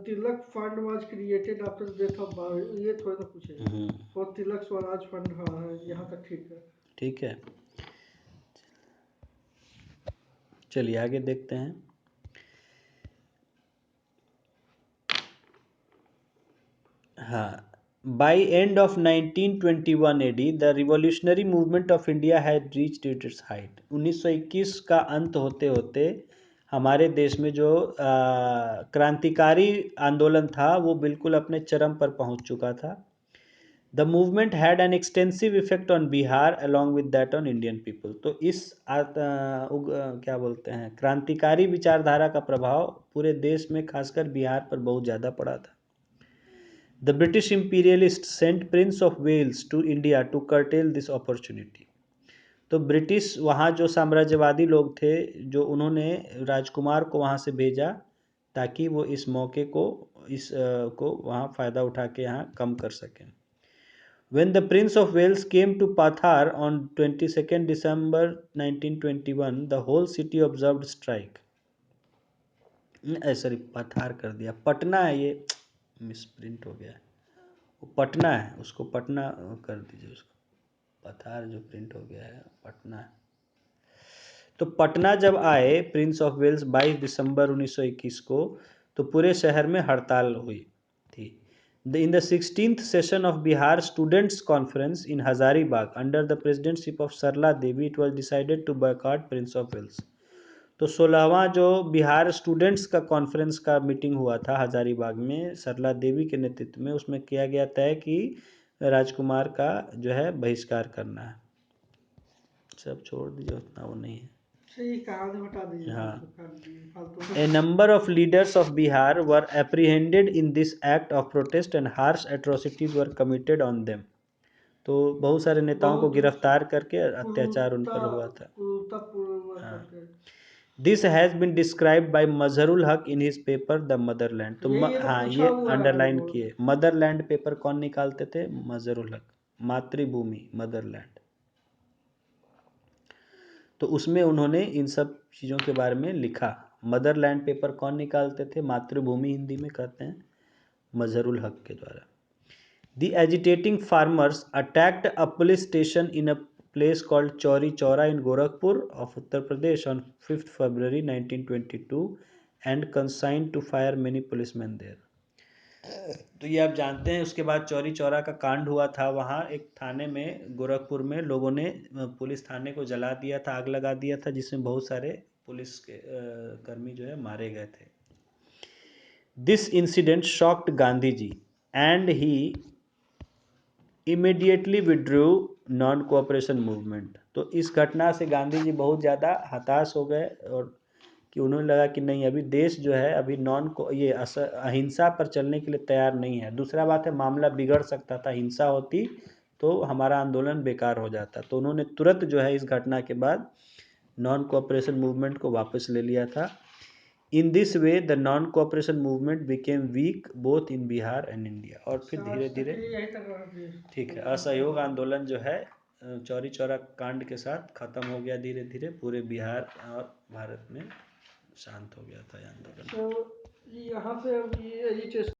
Tilak fund was created after death of Babu, ये थोड़ा ना पूछे। और तिलक स्वराज फंड, हाँ है, यहाँ तक ठीक है। ठीक है, चलिए आगे देखते हैं। हाँ, by end of 1921 AD, the revolutionary movement of India had reached its height. 1921 का अंत होते होते हमारे देश में जो क्रांतिकारी आंदोलन था वो बिल्कुल अपने चरम पर पहुंच चुका था। The movement had an extensive effect on Bihar along with that on Indian people. तो इस क्या बोलते हैं, क्रांतिकारी विचारधारा का प्रभाव पूरे देश में खासकर बिहार पर बहुत ज़्यादा पड़ा था। The British imperialists sent Prince of Wales to India to curtail this opportunity. तो ब्रिटिश वहाँ जो साम्राज्यवादी लोग थे, जो उन्होंने राजकुमार को वहाँ से भेजा ताकि वो इस मौके को को वहाँ फ़ायदा उठा के यहाँ कम कर सकें। When the Prince of Wales came to Pathar on 22nd December 1921, the whole city observed strike. Sorry, पथार कर दिया, पटना है, ये मिसप्रिंट हो गया है, वो पटना है, उसको पटना कर दीजिए, उसको पथार जो प्रिंट हो गया है पटना है। तो पटना जब आए प्रिंस ऑफ वेल्स 22 दिसंबर 1921 को, तो पूरे शहर में हड़ताल हुई थी। In the 16th session of Bihar Students' Conference in Hazaribagh under the presidency of Sarla Devi, it was decided to boycott Prince of Wales. तो 16वां जो बिहार स्टूडेंट्स का कॉन्फ्रेंस का मीटिंग हुआ था हजारीबाग में सरला देवी के नेतृत्व में, उसमें किया गया तय कि राजकुमार का जो है बहिष्कार करना है। सब छोड़ दीजिए, उतना वो नहीं है। हाँ, A number of leaders of Bihar were apprehended in this act of protest and harsh atrocities were committed on them. तो बहुत सारे नेताओं को गिरफ्तार करके अत्याचार उन पर हुआ था। हाँ, This has been described by Mazharul Haq in his paper The Motherland. तो हाँ, ये अंडरलाइन किए, मदरलैंड पेपर कौन निकालते थे? मजहरुल हक, मातृभूमि, मदरलैंड। तो उसमें उन्होंने इन सब चीज़ों के बारे में लिखा। मदरलैंड पेपर कौन निकालते थे? मातृभूमि हिंदी में कहते हैं, मजहरुल हक के द्वारा। The agitating farmers attacked a police station in a place called Chauri Chaura in Gorakhpur of Uttar Pradesh on 5th February 1922 and consigned to fire many policemen there. तो ये आप जानते हैं, उसके बाद चौरी चौरा का कांड हुआ था। वहाँ एक थाने में, गोरखपुर में, लोगों ने पुलिस थाने को जला दिया था, आग लगा दिया था, जिसमें बहुत सारे पुलिस के कर्मी जो है मारे गए थे। This incident shocked Gandhi ji and he immediately withdrew non cooperation movement. तो इस घटना से गांधी जी बहुत ज़्यादा हताश हो गए और कि उन्होंने लगा कि नहीं, अभी देश जो है अभी ये अहिंसा पर चलने के लिए तैयार नहीं है। दूसरा बात है, मामला बिगड़ सकता था, हिंसा होती तो हमारा आंदोलन बेकार हो जाता। तो उन्होंने तुरंत जो है इस घटना के बाद नॉन कोऑपरेशन मूवमेंट को वापस ले लिया था। In this way the non cooperation movement became week both in Bihar and India. और फिर धीरे धीरे, ठीक है, असहयोग आंदोलन जो है चौरी चौरा कांड के साथ खत्म हो गया, धीरे धीरे पूरे बिहार और भारत में शांत हो गया था आंदोलन। तो यहाँ से अब ये